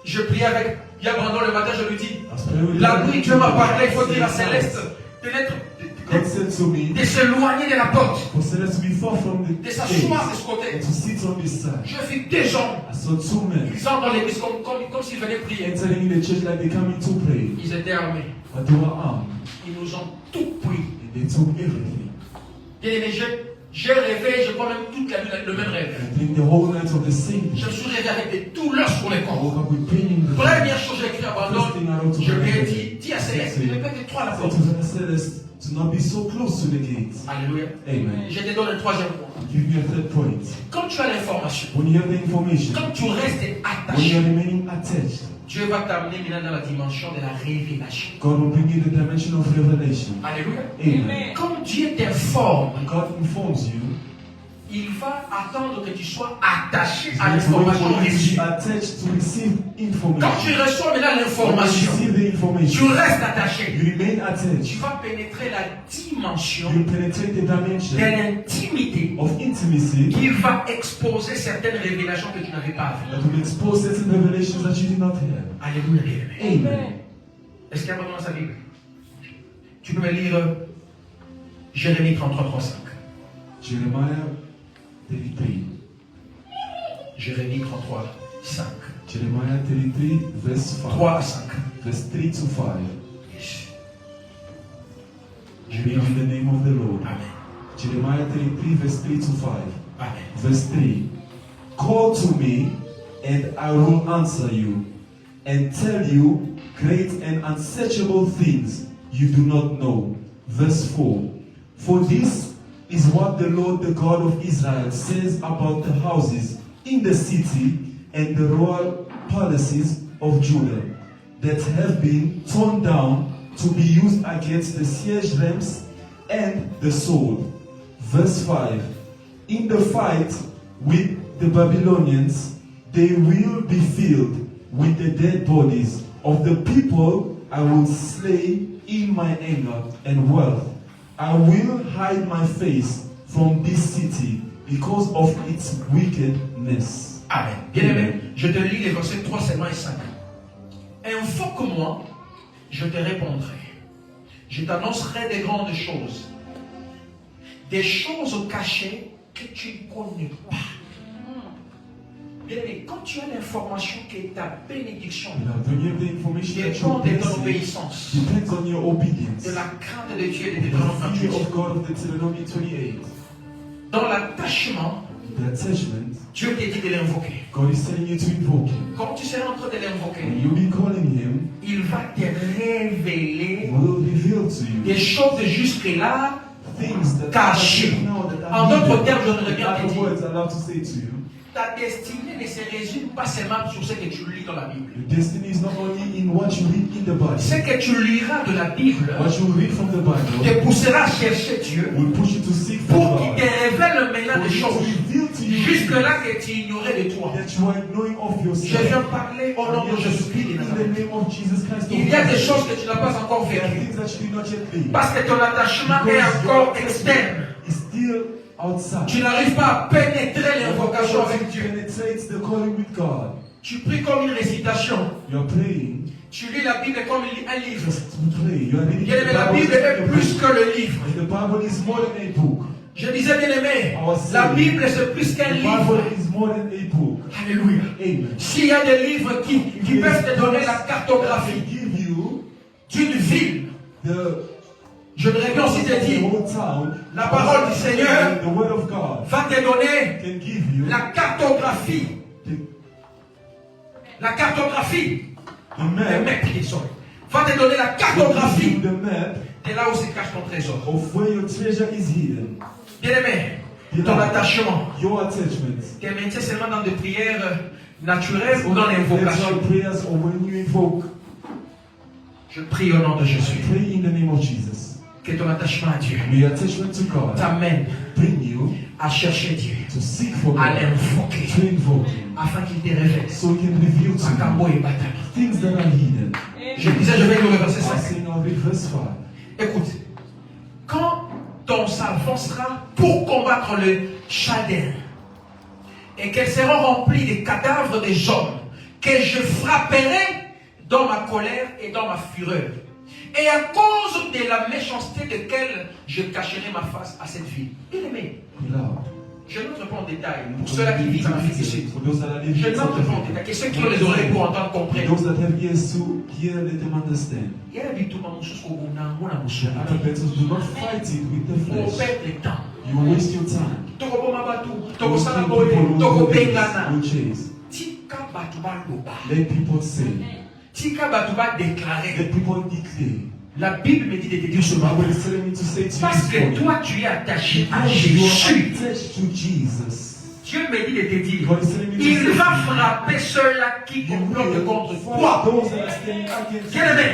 Je prie avec Brandon le matin, je lui dis, I was praying with la God. nuit Dieu m'a parlé, il faut dire à Céleste God said to me, de s'éloigner de la porte, for Celeste to be far from the de gate s'asseoir de ce côté. and to sit on this side. Je vis des gens, I saw 2 men ils entrent dans l'église comme s'ils venaient prier. entering in the church like they come in to pray, Ils étaient armés, but they were armed ils nous ont tout pris. and they took everything. Bien aimé, j'ai rêvé, je crois même toute la nuit le même rêve. I think the whole night of the same Je day, me suis réveillé avec des douleurs sur les I corps. woke up with pain in the Première chose, j'ai écrit à Brandon, First thing I wrote to je lui ai Brandon. dit, dis à Céleste, répète-toi la I said porte. to her, Celeste, to not be so close to the gate. Alléluia. Amen. Je te donne le troisième point. Give me a third point. Quand tu as l'information, When you have the information, quand tu restes when you're attaché, remaining attached, Dieu va t'amener maintenant dans la dimension de la révélation. God will bring you the dimension of revelation. Alléluia. Amen. Quand Dieu t'informe, When God informs you, il va attendre que tu sois attaché He's à going to wait l'information for you to reçue. be attached to receive Quand tu information. reçois maintenant When you l'information, receive the tu information, restes attaché. you remain Tu attached. vas pénétrer la dimension You penetrate the de dimension l'intimité of intimacy qui va exposer certaines révélations que tu n'avais pas vues. that will expose certain revelations that you did not have. Alléluia, bien-aimé. Amen. Est-ce qu'il y a vraiment dans sa Bible? Tu peux me lire Jérémie 33, 3, 5. Jeremiah 33. Jérémie 33, 5. Jeremiah 33, verse 5. 3 à 5. Verse 3 to 5. Yes. Je read in the name of the Lord. Amen. Jeremiah 33, verse 3 to 5. Amen. Verse 3. Call to me, and I will answer you, and tell you great and unsearchable things you do not know. Verse 4. For this is what the Lord, the God of Israel, says about the houses in the city and the royal palaces of Judah that have been torn down to be used against the siege rams and the sword. Verse 5. In the fight with the Babylonians, they will be filled with the dead bodies of the people I will slay in my anger and wealth. I will hide my face from this city because of its wickedness. Amen. Bien-aimé, je te lis les versets 3 seulement et 5. Invoque-moi, je te répondrai. Je t'annoncerai des grandes choses. Des choses cachées que tu ne connais pas. Bien-aimé, quand tu as l'information que ta bénédiction Now, when you have the information that dépend your de ton blessing obéissance, depends on your obedience, de la crainte de Dieu et de the Deutéronome fear 28, of God of Deuteronomy 28, dans l'attachement, the attachment, Dieu te dit de l'invoquer. God is telling you to invoke Him. Quand tu seras en train de l'invoquer, When you be calling Him, il va te révéler He will reveal to you des choses jusque-là things that cachées. now that En are d'autres hidden. termes, je voudrais In bien te other dire, words, I love to say to you, ta destinée ne se résume pas seulement sur ce que tu lis dans la Bible. Your destiny is not only in what you read in the Bible. Ce que tu liras de la Bible What you read from the Bible te poussera à chercher Dieu will push you to seek for pour qu'il God. te révèle maintenant des For choses him to reveal to you jusque-là que tu ignorais de toi. that you are knowing of Je yourself. viens parler au nom de Jésus-Christ de In the Nazareth. name of Jesus Christ. Il y a des choses que tu n'as pas encore There are vécues things that you do not yet live. parce que ton attachement est encore externe. It's still outside. Tu n'arrives pas à pénétrer l'invocation avec Dieu. Penetrates the calling with God. Tu pries comme une récitation. You're praying. Tu lis la Bible comme un livre. Just to pray. You are reading Bien aimé, la Bible est plus que le livre. And the Bible is more than a book. Je disais bien aimé, la Bible c'est plus qu'un The livre. Bible is more than a book. Alléluia. Amen. S'il y a des livres qui peuvent te donner la I cartographie give you d'une ville, the je voudrais bien aussi te dire, whole town. la parole du Seigneur The word of God va te donner can give you la cartographie. La cartographie. the Le map. mec qui sort. Va te donner la cartographie The map de là où se cache ton trésor. of where your treasure is hidden. Bien aimé, ton attachement. Your attachment. T'es maintien seulement dans des prières naturelles ou dans l'invocation. Your prayers or when you invoke. Je prie au nom de Jésus. Pray in the name of Jesus. Que ton attachement à Dieu May your attachment to God t'amène bring you à chercher Dieu, to seek for à God, l'invoquer, to invoke Him, afin qu'il te révèle. so He can reveal to Makambo you et Batami. things that are hidden. Je disais, je vais lire le verset I 5. say now read verse 5. Écoute, quand on s'avancera pour combattre le Chaldéen et qu'elles seront remplies des cadavres des hommes que je frapperai dans ma colère et dans ma fureur, et à cause de la méchanceté de laquelle je cacherai ma face à cette ville. Bien aimé, Beloved, je n'entre pas en détail pour ceux-là qui vivent en Afrique du Sud. for those that are living Je in n'entre South pas en Africa, détail. Que ceux qui ont les oreilles pour entendre for comprennent. those that have ears to hear, let them understand. Il y a du tout dans mon chose qu'on a mon The other battles, do not fight it with the pour flesh. perdre le temps. You waste your time. Tokoboma batu, You tokosala kill boye, people who tokobengana. will chase. Tika batu baloba. Let people say. Tika batu ba déclarer. Let people declare. La Bible me dit de te dire ce The matin. Bible is telling me to say to you Parce this que morning, toi tu es attaché à because you are Jésus. attached to Jesus. Dieu me dit de te dire, God is telling me to il say va to you, frapper ceux-là qui you complotent will contre fight toi. those that are standing against Bien you. aimé,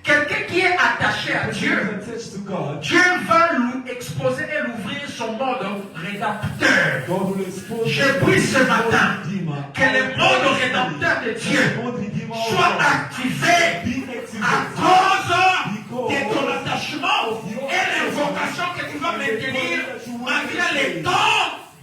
quelqu'un qui est attaché à Because Dieu, you are attached to God, Dieu va lui exposer et l'ouvrir son mode rédempteur. God will expose Je the prie ce matin Redeemer. que le mode rédempteur de Dieu God Redeemer of soit God activé be à activated cause de ton attachement et l'invocation que tu vas maintenir malgré les temps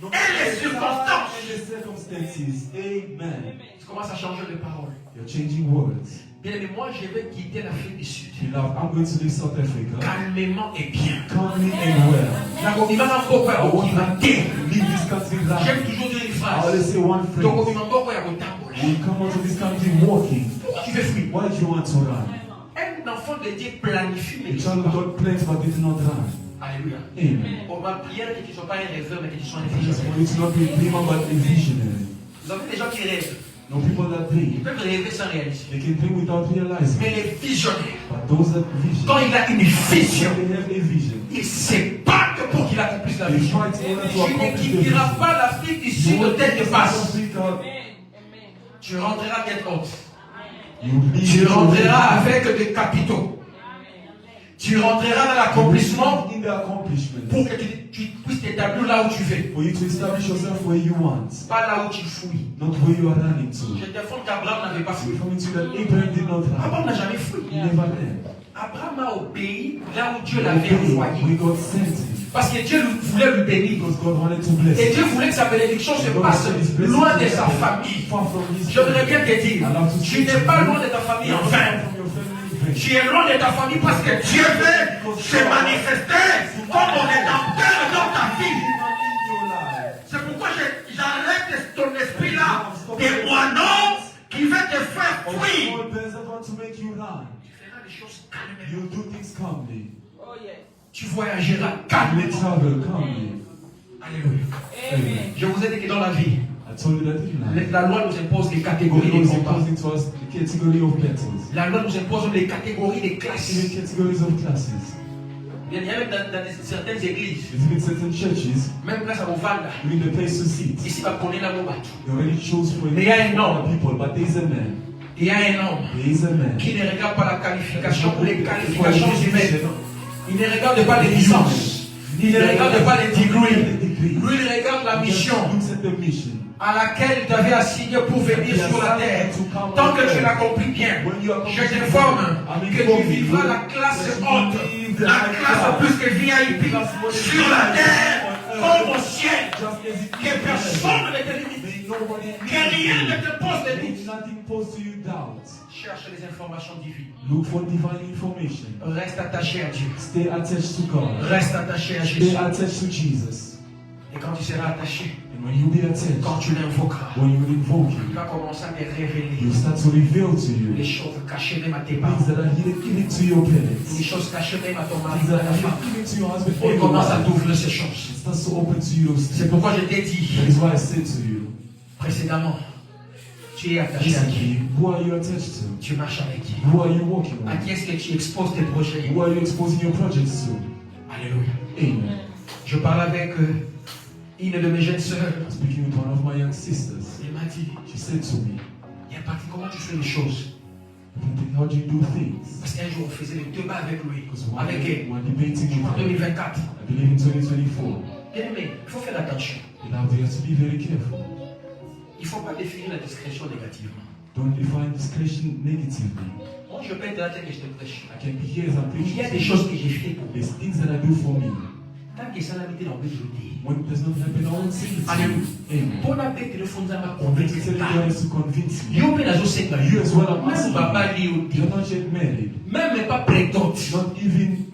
et les circonstances. and the circumstances. Amen. Tu commences à changer de parole. You're changing words. Bien aimé, moi je vais quitter l'Afrique du Sud Beloved, I'm going to leave South Africa calmement et bien. calmly and well. Nakobimaka mboko ya I want kokima to te. leave this country right. J'aime toujours dire une I phrase. always say one phrase. Tokobima mboko ya kotambola. We come out of this country walking. Pourquoi tu veux fuir? Why do you want to run? Un enfant de Dieu planifie mes The child of pas. God plans, but did not run. Alléluia. Amen. On va prier que tu ne sois pas un rêveur, mais que tu sois un I just visionnaire. want you to not be a dreamer, but a visionary. Vous avez des gens qui rêvent. No people that Ils dream. peuvent rêver sans réaliser. They can dream without realizing. Mais les visionnaires, But those that quand vision, il a une vision, they have a vision. il se battent pour qu'il accomplisse la They vision. fight in order to Tu ne accomplish the quitteras vision. pas l'Afrique du You Sud de won't tête leave de South face. Africa. Tu rentreras tête haute. You leave Tu your rentreras avec des capitaux. Tu rentreras dans l'accomplissement in the accomplishment. pour que tu puisses t'établir là où tu veux. For you to establish yourself where you want, Pas là où tu fouilles. not where you are running to. Je t'informe qu'Abraham n'avait pas fouillé. We come into that Abraham did not run. Abraham n'a jamais fouillé. He never ran. Abraham a obéi là où Dieu l'avait We envoyé. God sent him Parce que Dieu voulait lui bénir. because God wanted to bless Et him. Dieu voulait que sa bénédiction se God passe wanted his blessing loin de to sa happen famille. far from his Je voudrais bien family. te dire, Allow to tu n'es pas loin de ta famille en vain. From your family in vain. Tu es loin de ta famille parce que Dieu veut se manifester comme un rédempteur dans ta vie. In your life. C'est pourquoi j'arrête ton esprit là, des moineaux qui veulent te faire Of fuir. all bears are going to make you run. Tu feras les choses calmement. You do things calmly. Tu voyageras You calmement. travel calmly. Alléluia. Amen. Je vous ai dit que dans la vie, I told you that in life. la loi nous impose des The catégories Lord de is combats. imposing to us the category of battles. La loi nous impose des catégories de classes. Even categories of classes. Il y a même dans certaines églises, Even in certain churches, même place à Ovanda, you need a place to sit. ici va connaître la bombe. You already chose for Mais il y a un homme. other people, but there is a man. Il y a un homme There is a man. qui ne regarde pas la qualification ou les qualifications humaines. Il ne regarde pas les licences. Il ne regarde pas les degrees. Lui, il regarde la mission Looks at the mission. à laquelle il t'avait assigné pour venir sur la terre. Tant que tu l'accomplis bien, je t'informe que tu vivras la classe haute, la classe plus que VIP sur la terre comme au ciel. Que personne ne te limite, que rien ne te pose de doute. Nothing poses to you doubt. Cherche les informations divines. Look for divine information. Reste attaché à Dieu. Stay attached to God. Reste attaché à Jésus. Stay attached to Jesus. Et quand tu seras attaché, And when you be attached, quand tu l'invoqueras, when you invoke il Him, va commencer à te He révéler will start to reveal to you les choses cachées même à tes things parents, that are hidden. Give it to your les parents. choses cachées même à ton mari, Things à that ta are femme. hidden. Give it to your husband. Il commence à It t'ouvrir ces choses. starts to open to you those C'est things. pourquoi je t'ai dit That is why I said to you, précédemment, tu es attaché à qui? recently, who are you attached to? Tu marches avec qui? Who are you walking À with? qui est-ce que tu exposes tes projets? Who are you exposing your projects to? Alléluia. Amen. Je parle avec une de mes jeunes sœurs. I'm speaking with one of my young sisters. Elle m'a dit, She said to me, il y a parti comment tu fais les choses? how do you do things? Parce qu'un jour on faisait le débat avec lui, Because avec elle, we're debating en with her. 2024. I believe in 2024. Bien aimé, il faut faire attention. Now we have to be very careful. Il ne faut pas définir la discrétion négativement. Don't define discretion negatively. Moi, je peux être là que je te prêche. I can be here as I'm Il y a des preaching. choses que j'ai fait pour vous. There's things that I do for me. Tant que ça n'a été dans le jeudi. When it does not happen, I won't say it to you. Alléluia. Amen. Pour la paix, téléphone, ça m'a I'm convaincu. telling God is to convince me. Yo, mais la chose, c'est que You as well, I'm même asking papa you. lui dit, You're not yet married. même pas prétente. Not even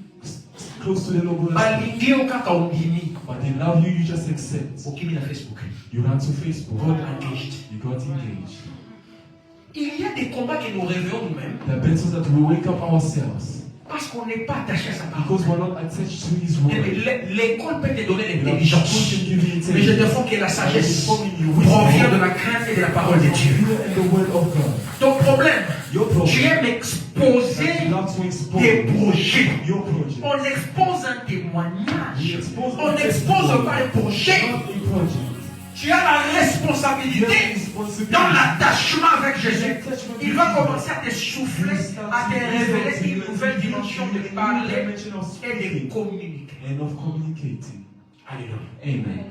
close to the logo. Balingi au kaka ondimi. But they love you, you just accept. Okimi na Facebook. You ran to Facebook. God engaged. You got engaged. Il y a des combats que nous réveillons nous-mêmes The battles that we wake up ourselves. parce qu'on n'est pas attaché à sa parole. Because we're not attached to His Eh word. bien, l'école peut te donner You know, l'intelligence. school can give you Mais je te intelligence. fais que la sagesse You provient de la crainte et de la parole de Dieu. and the word of God. Ton problème, Your problem. tu aimes That exposer you love to expose tes projets. your project. On expose un témoignage. We expose On n'expose pas un projet. Not a project. Tu as la responsabilité dans l'attachement avec Jésus. Il va commencer à te souffler, à te révéler une nouvelle dimension de parler et de communiquer. And of communicating. Alléluia. Amen.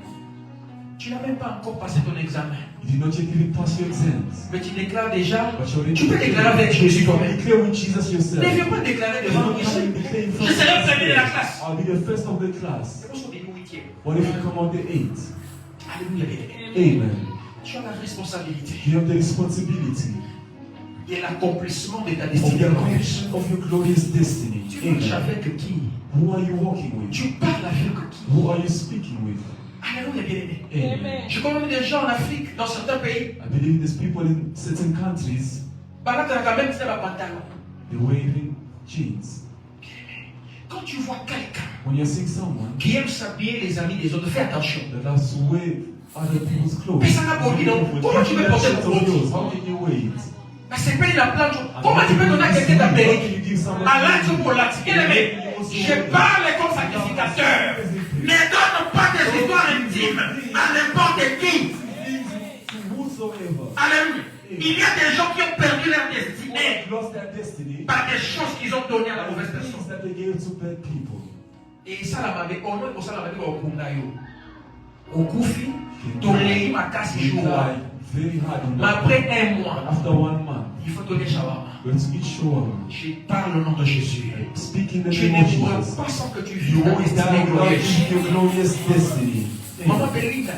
Tu n'as même pas encore passé ton examen. You did not yet even pass your exams. Mais tu déclares déjà. But you already Tu peux déclarer avec Jésus toi-même. declare with Jesus yourself. Ne viens pas déclarer You devant don't ici. come and declare in Je front of serai le us. premier de la classe. I'll be the first of the class. C'est pour ça qu'on est le huitième. What if you come on the 8th? Alléluia. Amen. Tu as la responsabilité You have the responsibility et l'accomplissement de ta of destinée. the accomplishment of your glorious destiny. Tu marches Amen. avec qui? Who are you walking with? Tu parles avec qui? Who are you speaking with? Alléluia, bien-aimé. Amen. Je connais des gens en Afrique, dans certains pays, I believe there's people in certain countries, pendant que quand même c'est un pantalon. they're wearing jeans. Quand tu vois quelqu'un When you're seeing someone qui aime s'habiller les amis des autres, fais attention. that has to wear other people's clothes, Mais ça n'a pas dit non. Comment tu peux porter shirt ton of clothes? yours? How can you wear it? Mais c'est pas la plante. Comment tu peux donner à quelqu'un d'Amérique? À l'âge pour l'Atie. Je parle comme sacrificateur. Ne donne pas des histoires intimes à n'importe qui. Alléluia. Il y a des gens qui ont perdu leur destinée Lost their destiny par des choses qu'ils ont données à la mauvaise personne. things that they gave to bad people. Et ça la m'avait honneur pour ça la m'avait au Kundayo. Au Koufi, ton lei m'a cassé They jour. tried very hard on Mais that. après un mois, After 1 month, il faut donner shawarma. we're to eat shawarma. Je parle au nom de Jésus. Speak in the Tu name ne of pourras Jesus. pas sans que tu You vives ta won't die destinée without glorieuse. living your glorious destiny. Maman Belinda,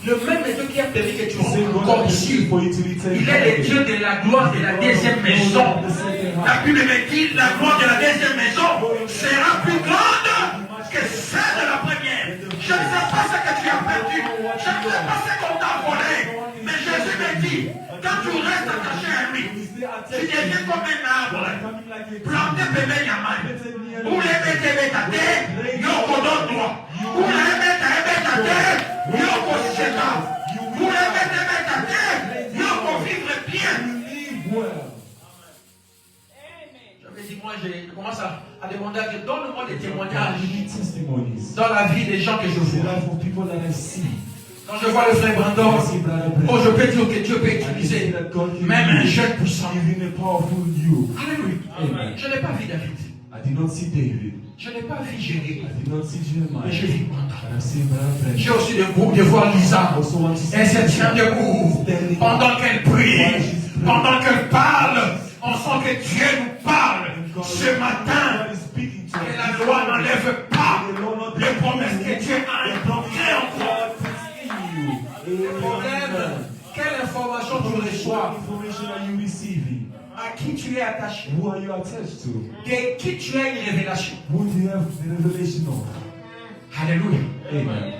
le même Dieu qui a permis que tu Same rentres God encore that ici, for you to return il est le Dieu de la gloire de la deuxième maison. La Bible me dit la gloire de la deuxième maison sera plus grande que celle de la première. Je ne sais pas ce que tu as perdu, je ne sais pas ce qu'on t'a volé, mais Jésus me dit, quand tu restes attaché à lui, tu deviens comme un arbre, planté bébé yaman. Où les bêtes bêtes, yoko donne droit. Où les bêtes bêtes, yoko seta. Où les bêtes bêtes, yoko vivre bien. J'avais dit, moi, je commence à demander à Dieu, donne-moi des témoignages témoignages give me testimonies. dans la vie des gens que je The vois. life of people that I see. Quand je vois le frère Brandon, I see Brother oh, Brett. je peux dire que Dieu peut I can see utiliser that God can même un use jeune puissant. even a powerful you. Alléluia. Amen. Je n'ai pas vu David. I did not see David. Je n'ai pas vu Jérémie. I did not see Mais j'ai Jeremiah. vu Brandon. And I see Brother Brett. J'ai aussi le goût de voir Lisa. I also want to see Elle se tient debout pendant qu'elle prie, pendant qu'elle parle. On sent que Dieu nous parle ce matin. Que la loi n'enlève pas les promesses que Dieu a implantées en toi. Le problème, quelle information tu reçois? Information are you receiving? À qui tu es attaché? Who are you attached to? De qui tu as une révélation? Who do you have the revelation of? Alléluia. Amen.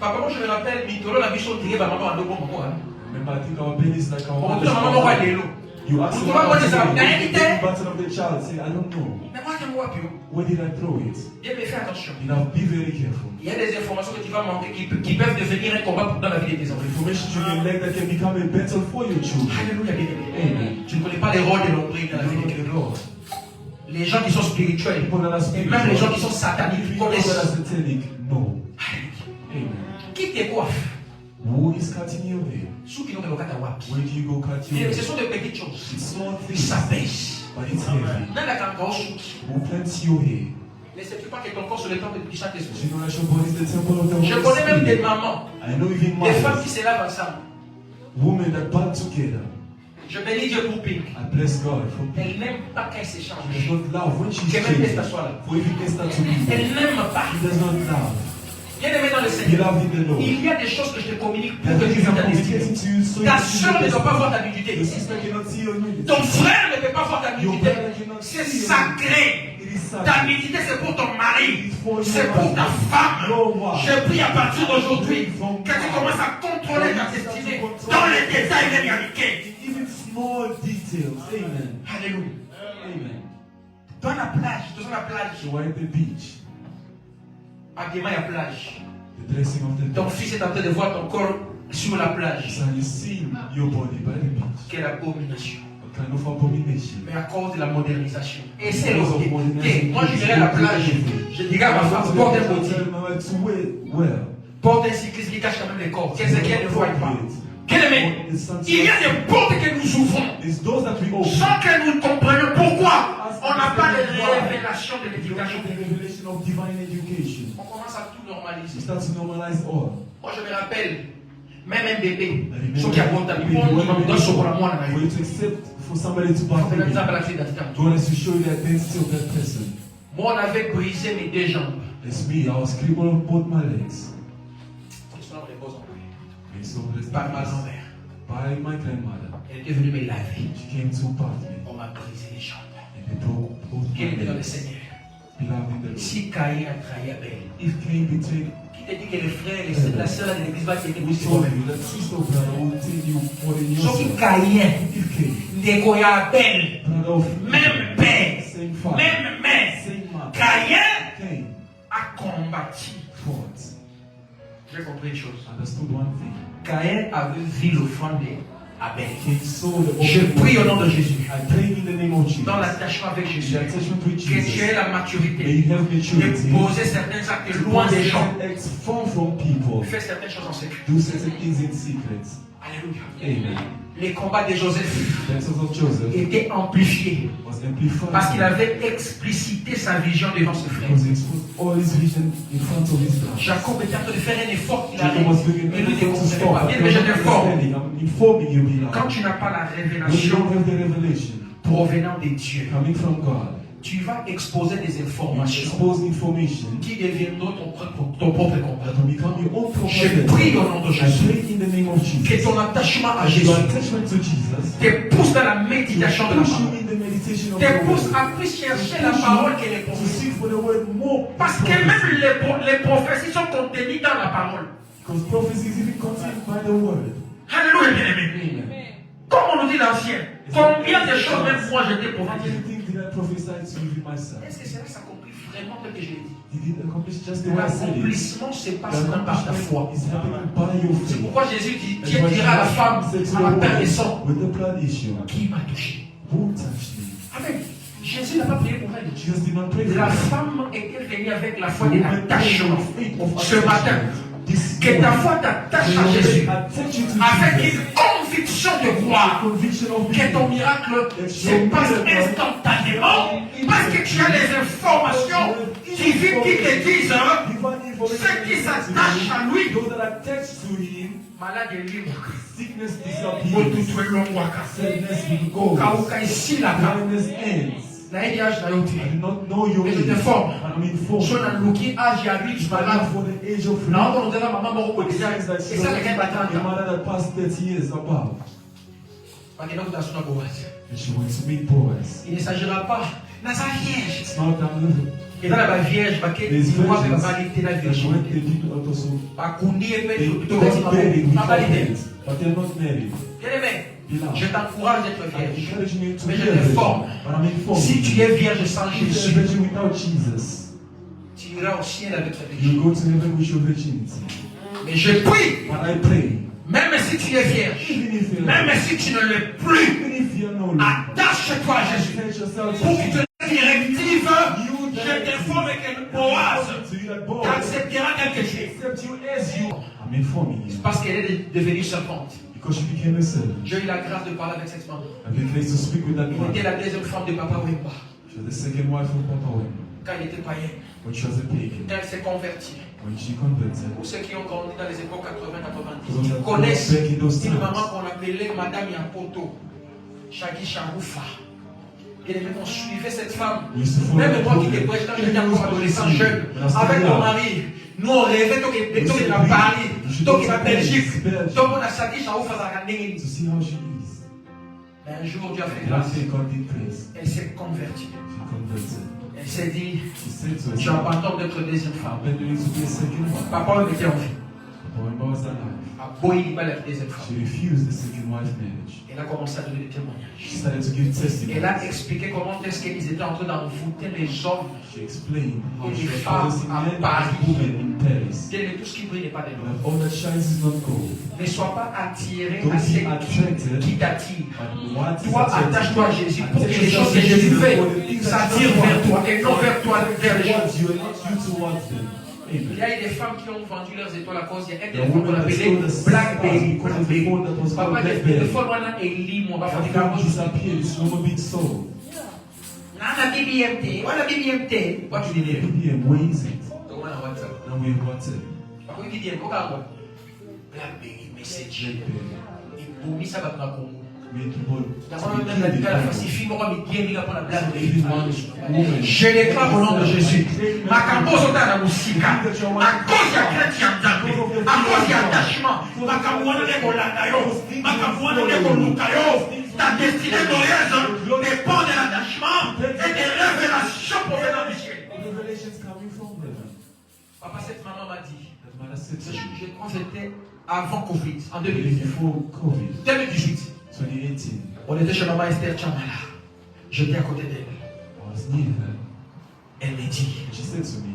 Papa, moi je me rappelle, Mitolo la mission tirée par maman à deux bons moments. Remember, I think our pen is like our On mother's dit maman, moi, elle est mouth. là. You ask Nous trouvons des hommes. the button of the child, say, I don't know. Mais moi, je vois plus. Where did I throw it? Bien, mais fais attention. You know, be very careful. Il y a des informations que tu vas manquer qui peuvent devenir un combat dans la vie de tes enfants. Information you can learn that can become a battle for your children. Alléluia, bien aimé. Amen. Tu ne connais pas les rôles de l'ombril dans la You vie de know quelqu'un. the Lord. Les gens qui sont spirituels, People that are et spiritual. même les gens qui sont sataniques, People connaissent. that are satanic, no. Amen. Qui te coiffe? Who is cutting your hair? Ceux qui n'ont pas le wapi. Where do you go cut your hair? Ce sont de petites choses. It's small Ça things, pèse. but it's heavy. Dans la cangoche, Who plants your hair? ne sais-tu pas que ton corps sur le temple du Saint-Esprit? Do you know that your body is the temple of the Je Holy connais même des Spirit? mamans, I know even des femmes qui mothers, se lavent ensemble. women that band together. Je bénis Dieu pour Pink. I bless God for people. Elle n'aime pas qu'elle She s'échange. does not love when she's Que même changing. Esther soit là. For even Esther to be there. Elle n'aime pas. She does not love. Bien aimé dans le Seigneur. Beloved in the Lord. Il y a des choses que je te communique pour There que are tu things vives I'm ta destinée. communicating to you so Ta you see soeur ne your doit pas voir ta destiny. nudité. Your sister cannot see your nudity. Ton frère ne peut pas voir ta Your nudité. brother cannot C'est see your sacré. nudity. It is Ta sacred. nudité, c'est pour ton mari. It's for C'est your pour ta husband. femme. Your wife. Je prie à partir d'aujourd'hui que tu commences à contrôler ta destinée dans les détails même américains. Even small details. Amen. Alléluia. Amen. Dans la plage, dans la plage, So we're at the beach. à Guéma, il y a plage. The dressing of the Ton beach. fils est en train de voir ton corps sur la plage. Son, you see your body by the beach. Quelle abomination. A kind of abomination. Mais à cause de la modernisation. Et c'est Because of le modernisation. moi, je dirais à la plage. Je dirais à ma femme, porte un boutique. Porte un cycliste qui cache quand même les corps. Qu'elle ne voit pas. Bien aimé, il y a des portes que nous ouvrons It's those that we open. sans que nous comprenions pourquoi on n'a pas de révélation de l'éducation. The revelation of divine education. On commence à tout You normaliser. start to normalize all. Moi, je me rappelle, même un bébé, I ce qui a compté, il faut dans ce qu'on a moins dans la for vie. you to accept for somebody to On fait partake l'exemple à in. la fille d'Adam. God has to show you the identity of that person. Moi, on avait brisé mes deux jambes. It's me. I was crippled on both my legs. And so Par ma grand-mère. by my grandmother, Elle était venue me laver. she came to part me On m'a brisé les jambes. and they broke both Quel était my dans le legs. Seigneur? Beloved in the Lord. Si Caïn a trahi Abel, If Cain betrayed, qui te dit que les frères et la sœur de l'église va t'aider we pour told toi-même? you that sister brother will take you more than Sauf que yourself. Caïn, If Cain, dégoya Abel, brother of même père, same father, même mère, same mother, Caïn Cain a combattu. fought. J'ai compris une chose. Understood one thing. Caïn avait vu l'offrande d'Abel. Cain saw the Je open prie au door. nom de Jésus. I pray in the name of Jesus. Dans l'attachement avec Jésus, The attachment with que tu Jesus. aies la May maturité you have maturity. de poser certains actes to loin des do gens. certain acts far from people. Fais certaines choses en secret. Do certain things in secret. Alléluia. Amen. Les combats de Joseph The battles of Joseph étaient amplifiés was amplified parce qu'il avait explicité sa vision devant ses frères. because he put all his vision in front of his brother. Jacob était en train de faire un effort qu'il avait Jacob was doing et lui ne everything to comprenait stop. pas. Bien, You're mais j'ai not un effort. understanding. I'm informing you, beloved. Quand tu n'as pas la When you révélation don't have the revelation provenant de Dieu, coming from God, tu vas exposer des you informations expose information qui deviendront ton propre combat. that will become your own Je problem. prie au nom de I Jésus pray in the name of que Jesus. ton attachement à As Jésus your attachment to Jesus te pousse dans la méditation de la push you parole. in the meditation of Te the pousse word. à plus chercher la parole que les To prophéties. seek for the word more. Parce que même les prophéties sont contenues dans la parole. Because prophecy is even contained by the word. Alléluia, bien-aimé. Amen. Comme on nous dit l'ancien, combien de choses même moi j'étais How prophétique. many things did I prophesy to you with myself? Est-ce que cela s'accomplit vraiment tel que je l'ai dit? Did it accomplish just the way I said it? L'accomplissement se The passe même par ta foi. accomplishment is happening by your C'est faith. pourquoi Jésus dit, That's Dieu why dira à la femme, Jesus said to à la the père woman et sang, with the blood issue, qui m'a touché? who touched me? Amen. Jésus n'a pas prié pour elle. Jesus did not pray for La her. femme était venue avec la foi The de woman l'attachement. came with faith of Ce matin, This que ta morning, foi t'attache à may your Jésus faith attach you to avec Jesus. une conviction de croire Conviction of que ton belief. miracle se passe instantanément parce que tu as les informations divines qui te disent Divine information ceux qui is s'attachent à lui, those that are attached to him, malade est libre. sickness disappears, Motutu elongwaka. sadness will go, Kauka ici là-bas. blindness ends. Na hii age na yote. I do not know your Mais je age, t'informe. and I'm informed. So na luki age ya riche But malade. for the age of Na on dit maman moko déjà. Besides that, Et ça les gars a battant. mother that passed 30 years above, Bakena kutasuna Boaz. and she went to meet Boaz. Il ne s'agira pas na sa vierge. It's not that little. Et dans la vierge baké Les il voit que virgins, validité la that's what virginité. they did also. Bakundi et They plutôt got married ma without validité. parents, but they're not married. Bien aimé, Beloved, je t'encourage d'être I vierge. encourage you to Mais be je a virgin, t'informe. but I'm informed. Si tu es vierge sans If you're a Jésus, virgin without Jesus, tu iras au ciel avec ta you virginité. go to heaven with your virginity. Mais je prie, But I pray, même si tu es vierge, even if you're même si tu ne l'es plus, even if you're no longer, attache-toi à Jésus. attach yourself to Pour qu'il Jesus. te donne directive, You je t'informe que Boaz to you that Boaz t'acceptera tel que tu es. accept you as you. I'm informing you Parce qu'elle est devenue servante. because you became a servant. J'ai eu la grâce de parler avec cette femme. I've been placed to speak with that Elle man. était la deuxième femme de Papa Wemba. She was the second wife of Papa Wemba Quand il était païen, when she was a pagan. elle s'est convertie. When she converted, Pour ceux qui ont grandi dans les époques 80-90, those qui that connaissent back in those une times, maman qu'on appelait Madame Yapoto, Shagi Sharoufa. Et les mecs, on suivait cette femme. we used to follow Même that moi qui program. étais prêtre, quand j'étais encore adolescent jeune, When I was avec still mon young, mari, nous on rêvait, donc il a Paris, donc il a Belgique, donc on a Shagi Sharoufa à to see how she is. Mais un jour, Dieu a fait And I grâce. think God did praise. Elle s'est convertie. She converted. Elle s'est dit, She said to tu herself, n'as pas tort d'être deuxième femme. I'm better to be a second wife. Papa me mettait en vie. Papa Wemba was alive. A boy, il va la deuxième She femme. refused the second wife marriage. Elle a commencé à donner des She témoignages. started to give Elle a testimonies. expliqué comment est-ce qu'ils étaient en train d'envoûter les hommes. She explained how Et she les was femmes possessing à men Paris. and women in Paris. Bien, tout ce qui brille n'est pas des But lois. all that shines is not gold. Ne sois pas attiré Don't à be ce attracted. qui t'attire. But what is Toi, attractive? attache-toi à Jésus pour que Attach les choses yourself que to Jésus Jesus fait for the things that s'attirent Jesus vers toi wants. et non vers toi, vers les Towards choses. you and not you towards them. Il y Amen. a eu des femmes qui ont vendu leurs étoiles à cause il y a un The téléphone qu'on woman that appelait stole the Blackberry. because of the phone that was called Papa, le Blackberry. téléphone, on a Eli, mon papa, That dit phone comment disappeared. It's no more being sold. on a BBMT, on a BBMT. What you did BBM, where is it? on a WhatsApp. Now we have WhatsApp. Papa, il dit, regarde, Blackberry, message. Blackberry. Et pour lui, ça va pas comme Made people d'abord, même la Bible, la falsifie, moi, mais bien, pour la Blackberry. Woman. Je déclare au nom de Jésus. Makambo sota na musika. À cause ya chrétien nzambe. À cause ya attachement. Makambo wana ne kolanda yo. Makambo wana ne koluka yo. Ta destinée glorieuse dépend de l'attachement et des révélations provenant du ciel. Revelations coming from heaven. Papa, cette maman m'a dit. That man has said to me. Je crois que c'était avant Covid, en 2018. Before COVID, 2018. 2018, On était chez maman Esther Chamala. J'étais à côté d'elle. I was near her. Elle me dit, And she said to me,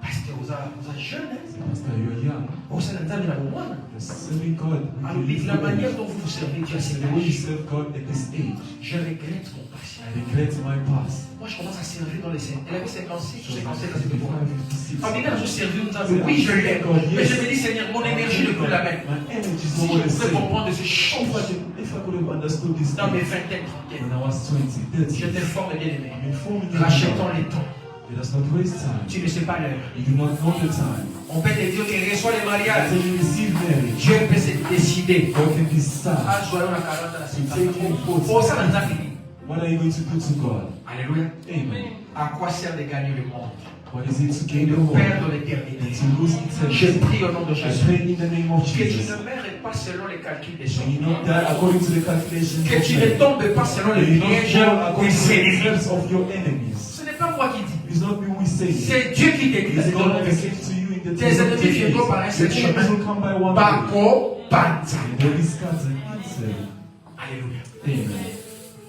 Pasteur, vous êtes jeune, hein? Pastor, you're young. Vous êtes dans la moine. You're serving God. Alors, la manière dont vous vous servez Dieu à cet The way you âge, serve God at this age, je regrette mon passé. I regret my past. Moi, je commence à servir dans les scènes. Elle avait 56 ou So, 57 à cette époque. 55, 56. En disant, je servis, nous avons oui, je l'aime. Mais je me dis, Seigneur, mon énergie n'est plus la même. My energy is Si not what je the pouvais same. comprendre de ces choses If I could have understood this dans mes things vingtaines, trentaines, when I was 20, 30, je t'informe, bien aimé. I'm informing you Rachetons now. les temps. Let us not waste time. Tu ne sais pas l'heure. You do not know the time. On peut te dire qu'il reçoit les mariages. Until you receive marriage, Dieu peut se décider. God can decide. Ah, joyeux la 40 à la Take 50. him forth. Pour ça, nous avons fini. What are you going to do to God? Alléluia. Amen. À quoi sert de gagner le monde What is it to et gain de the world perdre and l'éternité? to lose Je eternity? prie au nom de I Jésus. pray in the name of Que tu Jesus. ne meurs pas selon les calculs des May you hommes. not die according to the calculations Que of tu ne men. tombes pas selon May les you not pièges fall des according to the ennemis. traps of your enemies. Ce n'est pas moi qui dis. It's not me who is saying it. C'est Dieu qui te dit. It's God that gives to you in the Tes ennemis viendront par un Your seul enemies chemin. will come by one way. Bako Panza. And they will be scattered itself. Alléluia. Amen.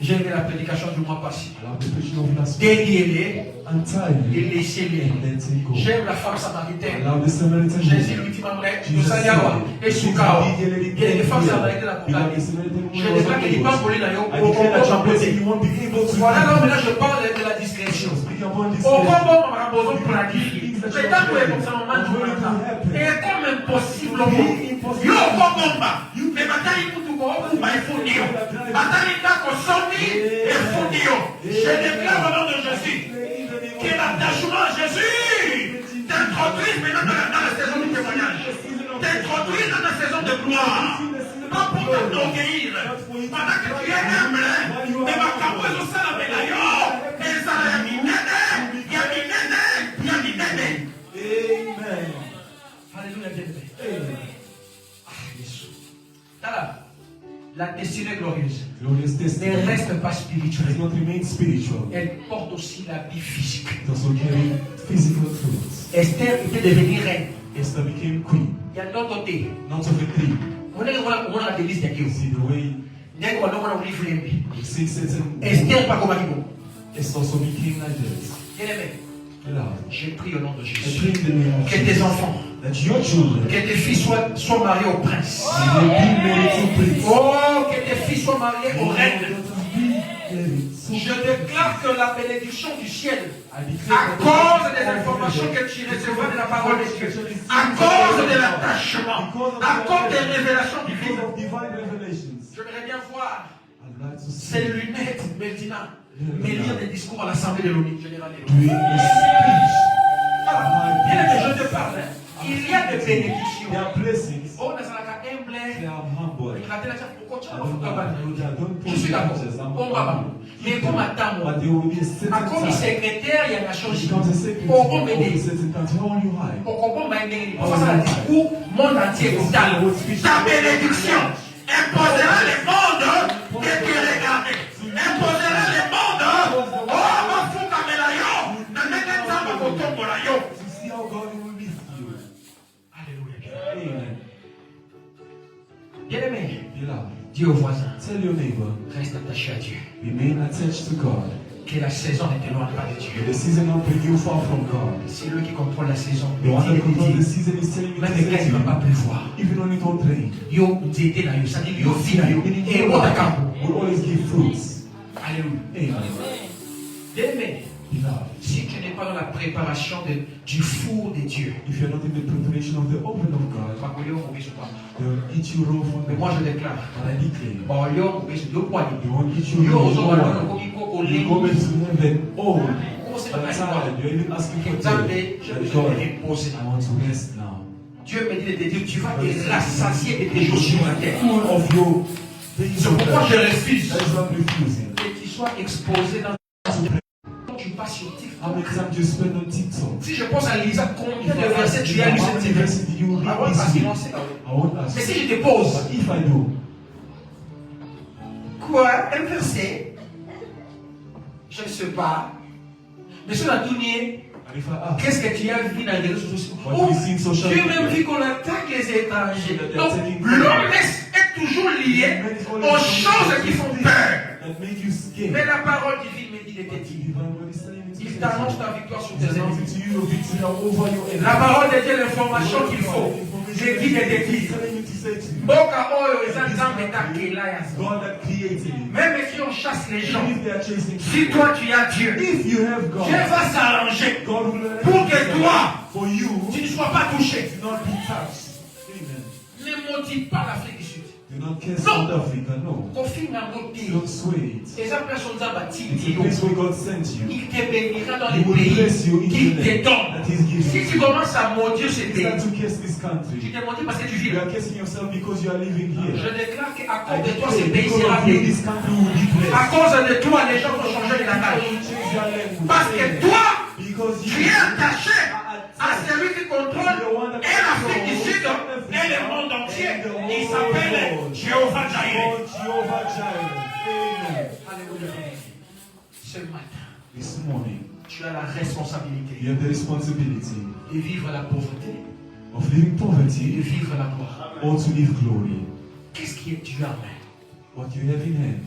J'ai aimé la prédication du mois passé. I love the preaching of last week. Déliez-les Untie et me laissez-les. and let him go. J'aime la femme I samaritaine. love the Samaritan Jésus woman. lui dit, maman, Jesus nous allons said, et Soukao. "If you Il y a des femmes samaritaines à Beloved, condamner. the Samaritan woman Je was déclare qu'il n'est pas not volé dans able. I au declare that your blessing, côté. you won't be able to Voilà, do donc it. là je parle de la discrétion. Speak upon this Au nation. combat, on aura besoin pour la difficulté. C'est tant que comme ça, on m'a dit, et comme impossible, yo, combat. Mais maintenant, il faut tout voir, il faut dire. Maintenant, il faut qu'on sorte, il faut dire. Je déclare au nom de Jésus que l'attachement à Jésus t'introduise maintenant dans la saison du témoignage. T'introduise dans la saison de gloire. Pas pour t'orgueillir. Pendant que tu es humble, mais ma capoise au sein de la et ça a mis Amen. Alléluia, bien-aimé. Ah, Jésus. Là, la destinée glorieuse Glorious ne destiny reste pas does spirituelle. not remain spiritual. Elle porte aussi la vie physique. It also carry physical fruits. Esther était devenue reine. Esther became queen, Il y a d'autres côtés. not of a tree. On a des listes You de see the way dès qu'on a un livre, you see certain Esther pas comme Akibo. Esther also became like this. Bien-aimé, Beloved, j'ai pris au nom de I Jésus. pray in the name of Que tes Jesus enfants, that your children que tes filles soient mariées au prince. may be married to prince. Oh, que tes filles soient mariées May au your reine. daughters be married. So Je déclare que la bénédiction du ciel, I à declare cause that des the informations que tu recevras de la parole de Dieu, à à cause de l'attachement, à cause des révélations divines, because of divine revelations. j'aimerais bien voir I'd like to ces see lunettes maintenant me lire des discours à l'Assemblée de l'ONU générale. doing a speech. Bien que je te parle, il y a des bénédictions. There are blessings. Oh, dans la cas They humble, are humble. je suis d'accord. On va pas. Mais comme attends, But there will be a à certain comme time. secrétaire, il y a la chose. Becomes a secret Pour of a m'aider. certain country. How will you hide? Pour comprendre ma énergie. Pour ça, le discours, monde entier, total. Ta bénédiction imposera les mondes que tu regardes. Imposera les mondes. Oh, ma fou kamelayo. Na nene nzamba kotombola yo. To see how God will lift you. Alléluia. Amen. Bien-aimé, Beloved, dis au voisin, tell your neighbor, reste attaché à Dieu. remain attached to God. Que la saison ne t'éloigne pas de Dieu. The season not bring you far from God. C'est lui qui contrôle la saison. The one that controls the Même season is telling you to quand say il ne va pas to pleuvoir. you, even when it won't rain, Yo, nzete na yo, c'est-à-dire yo vie na yo. Et your on life t'accorde. will always give fruits. Alléluia. Amen. Bien-aimé, Beloved, si tu n'es pas dans la préparation du four de Dieu, if you're not in the preparation of the oven of God, pas que yo mourir sur toi. they'll eat you raw from Mais the moi je déclare, But I declare, bon yo mourir sur deux poids. they won't eat you Yo raw. ozo No wala one. no koki ko You go back ole. to heaven old. Comment c'est But pas tired. You're even asking for Nzambe, death. je But vais God, me reposer. I want to rest now. Dieu me dit de te dire, tu vas te rassasier de tes jours sur la terre. Full of your days C'est of pourquoi je life. refuse That is why I'm refusing. que tu sois exposé dans quand tu passes sur TikTok. How many times do you spend on TikTok? Si je pense à Lisa, combien If de I versets ask tu you, as lu how cette many semaine? verses did you Ah ouais, read parce this qu'il week? en sait. I won't ask. Mais si je te pose, But if I do, quoi, un verset, je ne sais pas. Mais sur la tournée, and if I ask, qu'est-ce que tu as vu dans les réseaux sociaux? What Oh, we see in social j'ai media. même vu qu'on attaque les étrangers. That they're Donc, taking- l'homme est toujours lié aux choses qui font peur. that make you scared. Mais la parole divine me dit de te But dire. divine word is telling you to Il say t'annonce so. ta victoire sur It's tes announcing ennemis. to you your victory over your enemies. La parole de Dieu, l'information qu'il faut. Je dis de te It's dire. telling you to say to you, Boka oyo eza nzambe takela ya it's God that created you. même si on chasse les gens, Even if they are chasing si people, toi tu as Dieu, if you have God, Dieu va s'arranger God will let pour que toi, for you tu ne sois pas touché. do not be touched. Amen. Ne maudis pas l'Afrique du Sud. Do not curse No. South Africa, no. Confie na moti. Don't sway it. Et ça place on zamba It's titi a yo. place where God sent you. Il te bénira dans He les will pays bless you in qu'il the te land donne. that He's Si giving tu you. commences à maudire ce It's pays, not to curse this tu country. te maudis parce que tu vis You là. are cursing yourself because you are living Je here. déclare qu'à I cause de toi, declare, ce pays because sera of you, béni. this country will be À blessed. cause de toi, les gens vont changer de langage. Change your language. Parce que toi, Because tu you es attaché à celui qui contrôle et l'Afrique du Sud et le monde entier. Il s'appelle Jéhovah Jireh. God, Jehovah Jireh. Amen. Alléluia. Ce matin, This morning, tu as la responsabilité you have the responsibility de vivre la pauvreté of living et de poverty vivre la gloire. or to live glory. Qu'est-ce qui est tu as, main? What you have in hand.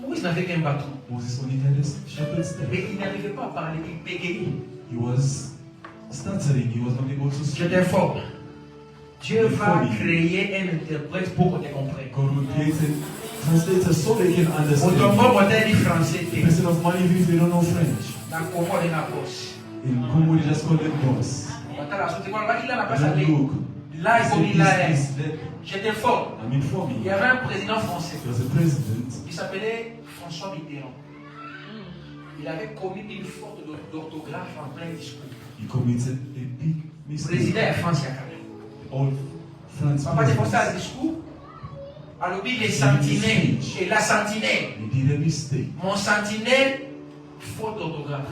Moïse n'avait qu'un bâton. Moses only had a shepherd's staff. Mais il n'arrivait pas à parler, il bégayait. He was stuttering. He was not able to Je speak. t'informe. Dieu va créer un interprète pour qu'on te comprenne. God will create a translator so they can Au understand. Togo, modèle du français. The person of Mali, if they don't know French, Dans le Congo, il y a la bosse. in Congo they just call them boss. Il a la place à Don't aller. look. Là, il faut Say il a. this, that. Je t'informe. I'm informing Il y you. avait un président français. There was a president. Il s'appelait François Mitterrand. Il avait commis une faute d'orthographe en plein discours. He committed a big Le mistake. président est France, il y a quand même. All France Papa, tu pensé à presidents, le discours? Alors, les sentinelles et la sentinelle. he did a mistake. Mon sentinelle, faute d'orthographe.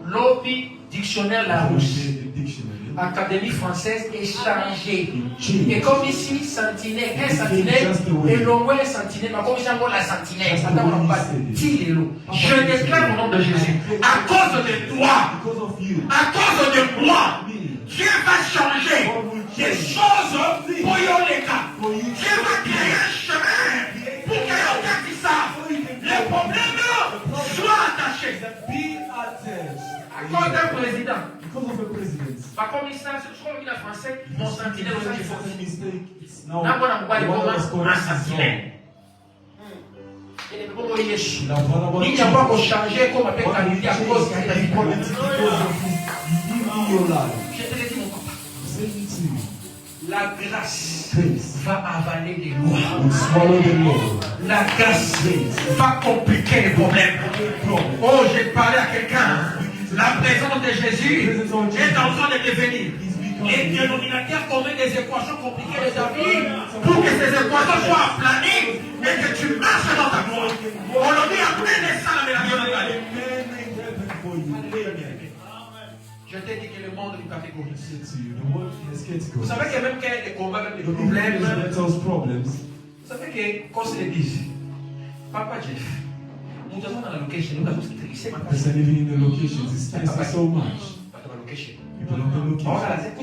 Lobby, dictionnaire He Larousse. made a dictionary. Académie française échangée. He changed. Et comme ici, sentinelle, un sentinelle, et l'on voit un sentinelle, mais comme ici, on voit la sentinelle. Attends, on n'a pas dit les lots. Je déclare au nom de Jésus, à cause de toi, Because of you, à cause de moi, me, Dieu va changer des choses pour Yoleka. Dieu va créer un chemin pour que Yoleka qui savent. Les problèmes soient attachés. be attached. À cause d'un président. Because of a president. Pas comme il s'en je crois qu'il a français, mon sentinelle, ça il faut. a mistake. It's now N'a pas d'emploi, il what was faut un correct is sentinelle. Et les people voyaient Yesu. wrong. Now, what about Il n'y a pas qu'on Jesus? changeait comme avec What la will vie à change cause the de equality because of his living your life? Je te l'ai dit, mon papa. Say it to you. La grâce Grace va avaler les lois. will swallow the law. La grâce va compliquer les problèmes. Oh, j'ai parlé à quelqu'un. La présence de Jésus est en train de devenir les dénominateurs communs des équations compliquées de ta vie pour que ces équations soient aplanies et que tu marches dans ta gloire. Aujourd'hui, après les salles de la vie, je t'ai dit que le monde est catégorie. Vous savez qu'il y a même des combats, même des problèmes. Vous savez que, quand c'est l'église, Papa Jeff, nous avons dans la location, nous avons stressé ma Because they're living in the locations, it's stressing so much. Dans la location. People on the location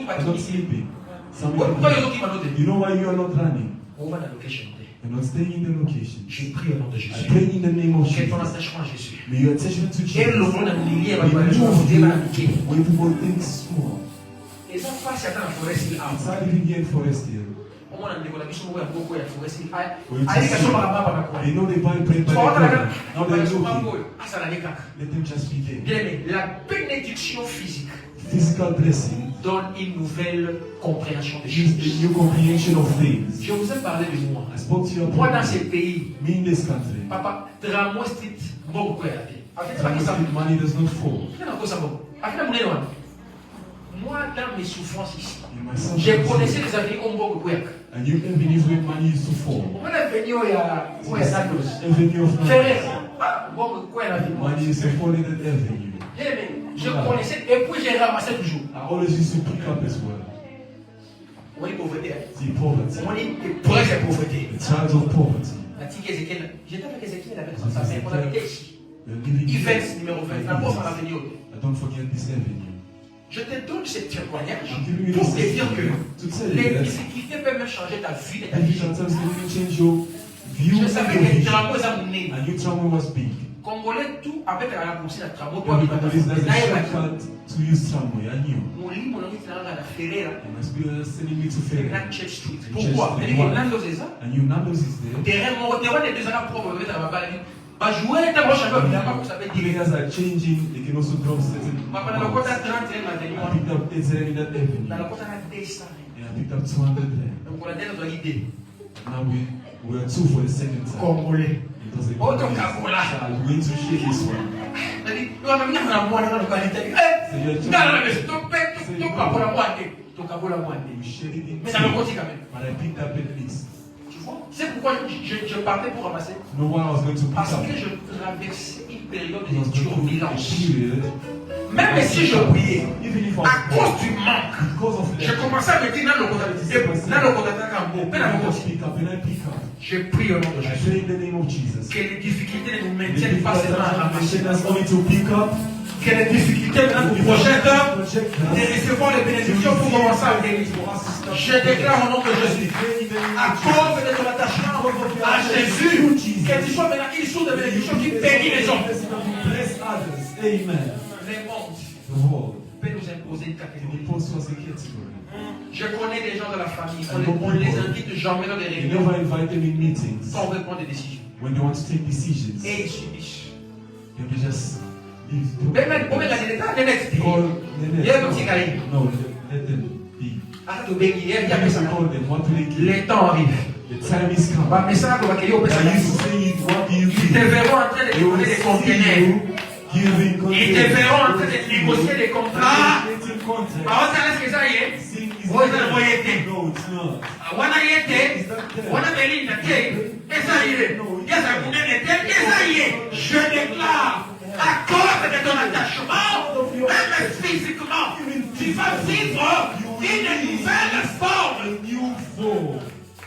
are not sleeping. Some Pourquoi people, ils ont dit maintenant you know why you are not running? on va dans la location. You're not staying in the location. J'ai pris au nom de I Jésus. pray in the name of Que ton Jesus. attachement à Jésus. May your attachment to Et le Jesus monde a milliers be de moved gens you when people think small. Les enfants, c'est dans la forêt, c'est là. It's hard living here in Forest Hill. Au moins, on a décollé, il y a beaucoup de forêt, c'est là. Allez, qu'est-ce qu'on va faire? They know they buy bread by the corner. Now they're looking. Let them just be there. Bien aimé, la bénédiction physique Physical blessing donne une nouvelle compréhension des is choses. a new comprehension of things. Je vous ai parlé de moi. I spoke to your Moi, dans people. ces pays, Me in this country. papa, Tramway Street, beaucoup de c'est pas que ça. Money does not fall. Il y a encore ça, bon. Après, moi, dans mes souffrances ici, In my son, j'ai connaissé les amis comme beaucoup de and you can believe when money used to fall. on va venir il y a Santos. Avenue of Ferrer, money. bon, quoi, la vie. Money is a falling avenue. Bien aimé, je connaissais, et puis j'ai ramassé toujours. I always used to pick up as well. On dit pauvreté. The poverty. On dit projet pauvreté. The charge of poverty. La tique Ézéchiel, j'étais avec Ézéchiel avec sa femme, on habitait ici. We're living in Yves, numéro 20, la porte à l'avenir. Don't forget this avenue. Je te donne ce témoignage I'm giving you pour this te dire que to tell les you that difficultés peuvent même changer ta vie et ta difficult vision. times can even change your view Je and savais your que vision. Tramway a mon nez. And your trauma was big. Congolais, tout avec la raccourci de Tramway pour Everybody habiter there's a dans shortcut to use tramway. I knew. mon lit, mon ami, c'est dans la Ferreira, And my spirit was sending me to Ferry. dans Church Street. Church Pourquoi? Street, Parce que why? Nando, c'est ça. And you Nando's is there. Terrain, mon terrain, les deux ans propres, dans la balle. Bah, jouer, t'as proche un peu, évidemment, vous savez dire. Players are changing. They can also drop certain Papa, dans le côté balls. 30, I il picked up 10 in that avenue. dans le côté 200. And I picked up 200 there. Donc, on a déjà l'idée. Now we are two for the second time. Congolais. It was a Autre Kabola. I'm going to share this one. C'est-à-dire, on a mis dans la moine dans le qualité. Eh, dans la maison, ton père, ton papa, la moine, ton Kabola moine. We shared it in Mais ça me two, continue quand même. but I picked up at least. Tu vois? C'est pourquoi je partais pour ramasser. No one was going to pick Parce up. que je traversais une période It was de going to be a turbulence. period. Même si je priais, Even if I à was cause du manque, because of je commençais à me dire dans le comptabilité, dans le comptabilité, I pick up and I pick up. je prie au nom de I Jésus. pray in the name of Jesus. Que les difficultés ne nous The maintiennent pas seulement à ramasser. us only to pick up. Que les difficultés ne nous projettent de Project us recevoir les bénédictions pour commencer à guérir. Je déclare au nom de Jésus, à cause de ton attachement à Jésus, que tu sois maintenant une source de bénédiction qui bénit les hommes. Bless others. Amen. Les mondes The world. peut nous imposer une catégorie. Impose us a category. Je connais des gens de la famille, on les invite jamais dans des You réunions never invite them in meetings quand on veut prendre des décisions. when they want to take decisions. Et ils subissent. They will just leave. Même la l'état, les nets. Call Il y a un petit gars. No, let them be. Arrête de béguer, il y a You ça. call them. What do they give? Les temps arrivent. The time is come. Mais ça, on va qu'il y ait au I used to say, what do you Ils te give? verront en train de They will donner des see conteneurs. you giving Ils te verront en train de négocier des contrats. Getting content. Alors, ça reste que ça y est. Sin is Oh, not it's not what you think. No, it's not. Wana yete, wana belinda te, esa y est. Yesa kunene te, esa y est. Je déclare, à cause de ton attachement, même physiquement, tu vas vivre une nouvelle forme. A new form.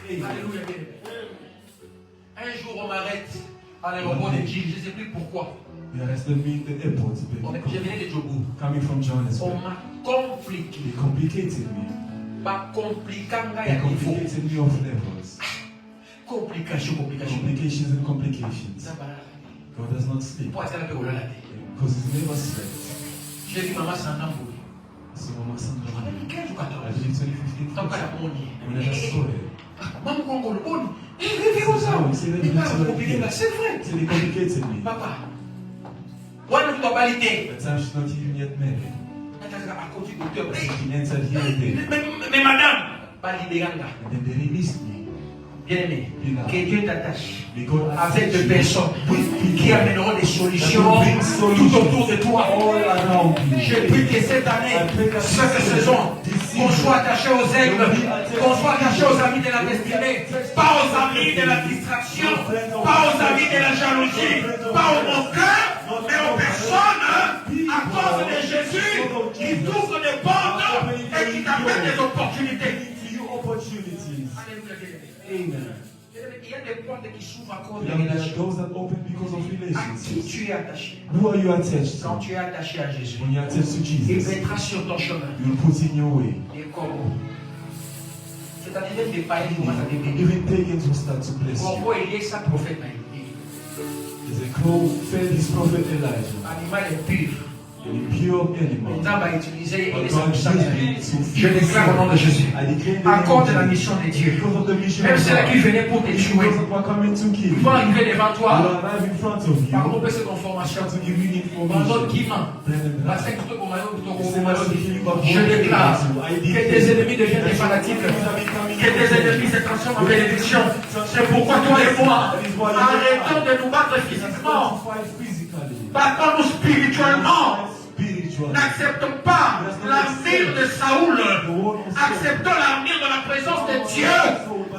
Amen. Alléluia. Un jour, on m'arrête à l'aéroport de Gilles, je ne sais plus pourquoi. We arrested me in the airport. Je venais de Djogo. Coming from On Johannesburg. m'a compliqué. They complicated me. Pas compliquant, They il faut. complicated me of levels. Complication. Complications and complications. Ça va. God does not speak. Pourquoi est-ce qu'elle a fait au là? Because He's never slept. J'ai vu maman s'en envoler. So Mama Sandra, On a mis 15 ou I 14. believe 2015. Tant qu'à la monnaie. When I just saw it, Maman Congo, le bon. Et réveillons ça. Mais pas compliqué là, c'est vrai. so they complicated me. Papa. Ouais, nous doit valider. At times she's not even yet married. À côté de Dieu. She entered here and there. Mais madame, pas libéranga. And then they released me. Bien-aimé, que Dieu t'attache May God avec attach des you personnes with qui people amèneront des solutions that will bring tout solutions autour de toi. all around you. Je prie que cette année, cette saison, qu'on soit attaché aux aigles, qu'on soit attaché aux amis de la destinée, pas aux amis de la distraction, pas aux amis de la jalousie, pas aux moqueurs, mais aux personnes, à cause de Jésus, qui t'ouvrent des portes et qui t'amènent des opportunités. To you opportunities. Amen. Il y a des portes qui s'ouvrent à cause There des are relations. doors that open because of À qui relationships. tu es attaché? Who are you attached Quand to? tu es attaché à Jésus, When you're attached to il Jesus, mettra sur ton chemin you'll put in your way. des corbeaux. C'est-à-dire même des païens qui commencent à te bénir. Even pagans will start to bless you. Corbeau, il est sa prophète. There's a crow fed his prophet Elijah, L'animal est pur. an impure animal. Maintenant, va utiliser et But laisse God ça used it to Je feed déclare au nom de Jésus. I declare the À name cause of de la Jesus. mission de Dieu. Because of the mission Même of ceux-là qui God. venaient pour te tuer, Those that were coming to kill ils you vont arriver devant will toi arrive in front of par you. grouper cette information. To give you Pendant qui information. ment. Brethren, Parce que tout le monde Je Je déclare que tes ennemis deviennent des fanatiques, que tes ennemis se transforment en bénédiction. C'est pourquoi toi et moi, arrêtons de nous battre physiquement, battons-nous spirituellement. N'acceptons pas l'avenir de Saoul. Acceptons l'avenir de la présence de Dieu.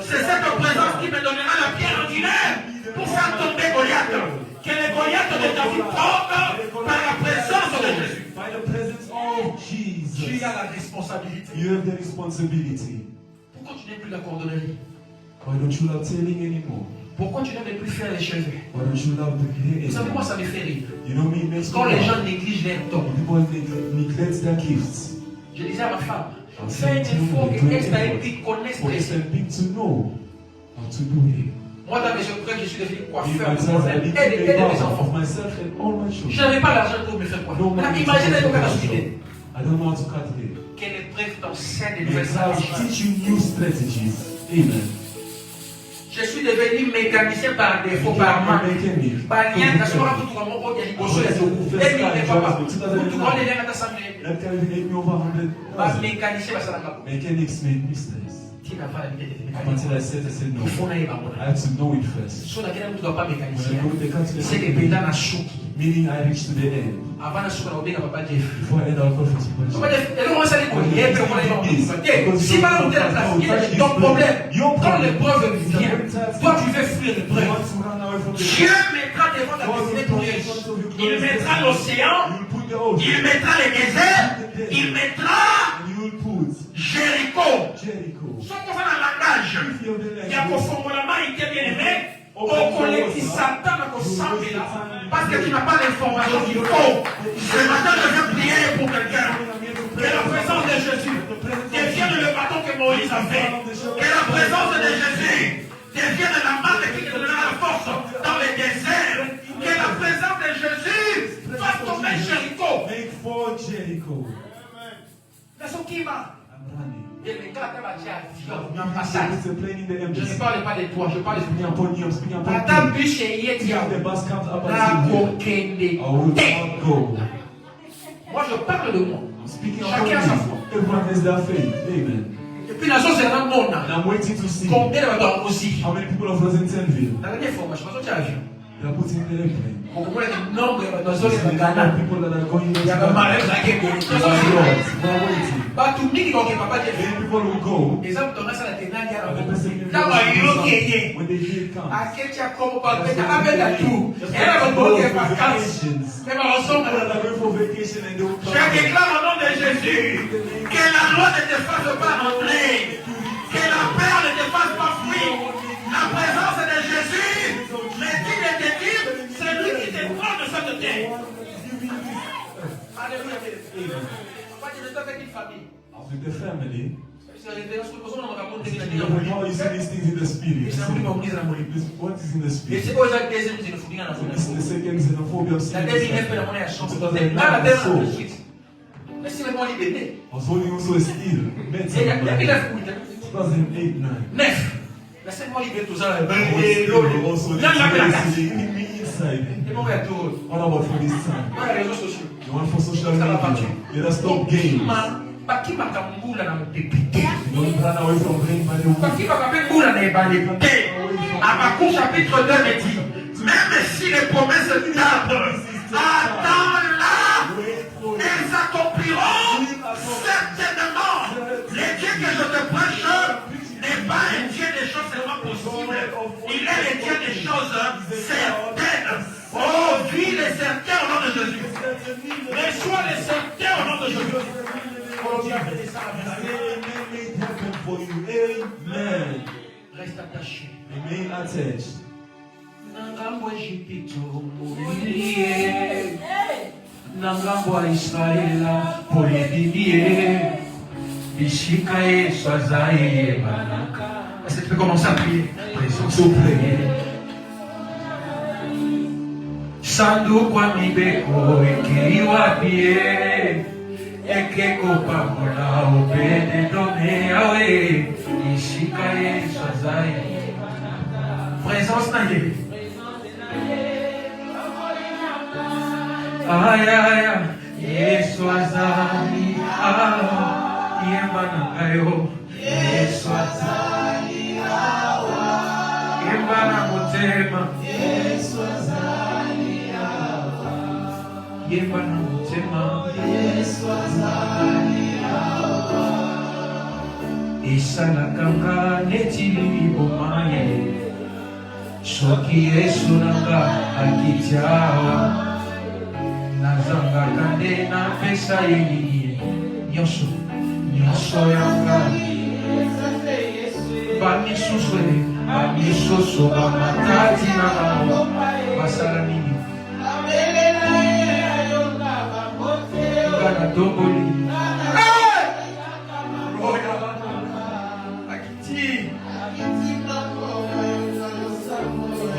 C'est cette présence qui me donnera la pierre ordinaire pour faire tomber Goliath. Que les Goliaths de David tombent par la présence de Jésus. By the presence of Jesus. Tu as la responsabilité. You have the responsibility. Pourquoi tu n'es plus la cordonnerie? Why don't you love tailing anymore? Pourquoi tu n'aimes plus faire les cheveux? Why don't you love the hair Vous savez anymore? moi ça me fait rire. You know me, it makes me Quand les laugh. gens négligent leur temps. People neglect their gifts. Je disais à ma femme, I'm fais un saying to effort you, que do an Esther effort puisse connaître for les Esther Pink to know how to do it. Moi dans mes œuvres, je suis devenu Me, coiffeur de myself, I moi-même became et de a mes barber enfants. of myself and all my Je children. n'avais pas l'argent pour me faire coiffer. No money to Imaginez cut le cas hair. de I don't know how to cut hair. que les prêtres t'enseignent de May nouvelles God stratégies. teach you new strategies. Amen. Je suis devenu mécanicien par défaut, par manque. Par rien, parce que moi, tout le monde a dit, bonjour, il y a tout. Et il n'est pas pas. Tout le monde est là, ça me That time he made me over Pas 100,000. mécanicien, ça n'a pas. Mechanics made mistakes. Tu n'as pas la vie de Up until mécanicien. I said no. Il faut n'aller pas. I had to know it first. Sur laquelle tu ne dois pas When I mécanicien. go to the country, C'est que pendant la chouki. meaning I reached to the end. Avant la chouki, on a oublié papa Jeff. Before I end our conference, people Papa Jeff, et là, on s'est dit, il y a un problème. Si mal on est la place, il y a ton problème. Quand l'épreuve vient, toi tu veux fuir you l'épreuve. want to run away from the Dieu mettra devant ta destinée pour réussir. Il mettra l'océan, you put the ocean. il mettra les déserts, il mettra And you will put Jéricho. Jericho. Sans qu'on fasse un langage, If you have the il y a qu'au fond de la main, il t'est bien aimé. Au collègue qui s'attend à qu'on s'en là. Parce que tu n'as pas l'information qu'il faut. Ce matin, je veux prier pour quelqu'un. Que la présence de Jésus savez que la présence de Jésus devienne la marque qui te donnera la force dans les déserts. Que la présence de Jésus fasse tomber Jéricho. Make for Jericho. I'm running. It's a plane in the Je ne embassy. parle pas de toi, je parle de Speaking upon you, I'm speaking upon Attends, you. bûche et yet, If the bus comes up na and you, kokende. I will not go. Moi, je parle de moi. I'm speaking upon Chacun a sa foi. you. Everyone has their faith. Amen. Et puis la chose c'est dans le monde. And I'm waiting to see Combien de gens aussi? how many people of Rosentenville La dernière fois, je pense que tu as vu. they are putting in the airplane. On comprend le nombre de There's personnes a qui lot Ghana. of people that are going Il y a un malheur qui est venu. We're waiting. Bah, tout le monde qui papa dit. Many people will go. Les hommes tournent ça la ténèbre. And the person will Là, go il y a when the year comes. à quel tiers comme pas avec la tout. Et là, on va faire vacances. Mais on ressemble. People that are going for vacation and they will Je come. déclare au nom de Jésus que la loi ne te fasse pas rentrer, que la peur ne te fasse pas fuir. La présence de Jésus, mais qui ne te dit, c'est lui qui te prend de cette terre. Alléluia. Papa, je suis avec une famille. With the family, C'est la révélation que nous avons raconté. how you see these things in the spirit. What is in the Et spirit? c'est quoi la deuxième xénophobie dans la This is the second xenophobia of La sin. deuxième est la monnaie à chance. Because Mais I pas la love terre the soul. ensuite. Mais si vraiment libéré. I was holding also a steel. Met Et il y a somebody. 9. 2008-9. 9. Laissez-moi libérer tout ça. I was still also Non, la place. hitting me inside. Et mon gars, tout. What about for this time? Dans les réseaux sociaux. You want for social Ça va media? partir. Let us stop games. Bakima kambula na mudepite. You don't run away from playing by the way. Bakima kambula na ebalépité. Habakkuk chapitre 2 me dit, même si les promesses tardent, attends-là, elles s'accompliront certainement. Le Dieu que je te prêche n'est pas un Dieu des choses seulement possibles. Il est le Dieu des choses certaines. Oh, vis les certains au nom de Jésus. Reçois les certains au nom de Jésus. Amen. Reste attaché. Remain attached. Nangambo Ejipito mulilie, nangambo Israela polébilie, bishika Yesu azaye manaka. Est-ce que tu peux commencer à prier? S'il vous plaît. Sanduku wa mibeko ikiwa pie. Ekeko pamola obede dome yawe, bishika Yesu azaye. Présence naye. Aya, Yesu azali awa, yemba nangayo. Yesu azali awa, yemba na motema. Yesu azali awa, yemba na motema. Yesu azali awa, esalakanga neti libomaye. Soki Yesu nanga akitiawa, nazangaka nde napesa ye nini nyonso nyonso yanga bamisusu bamatati na bango basala nini nga natomboli akiti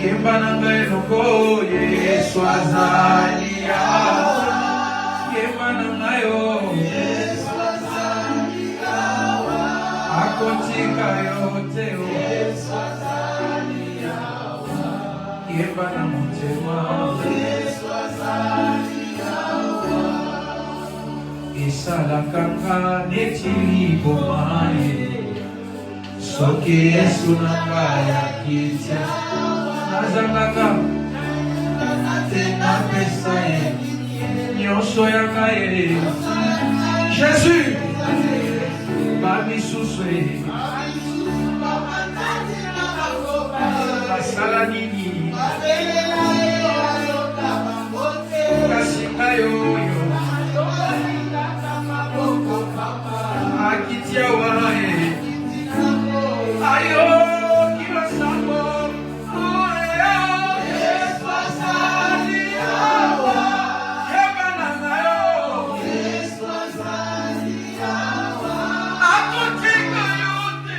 yemba na ngai elongo Yesu azali awa, yemba na ngai yo Yesu azali awa, akotika yo te o Yesu azali awa, yemba na motema Yesu azali awa, esalakanga neti libomaye. Soki Yesu nanga yakitia, nazangaka te napesa ye nyonso yanga ye. Jésus bamisusu ye basala nini kasi ngai oyo akitia wa ye ayo kilosango. Yesu azali awa, akotika yote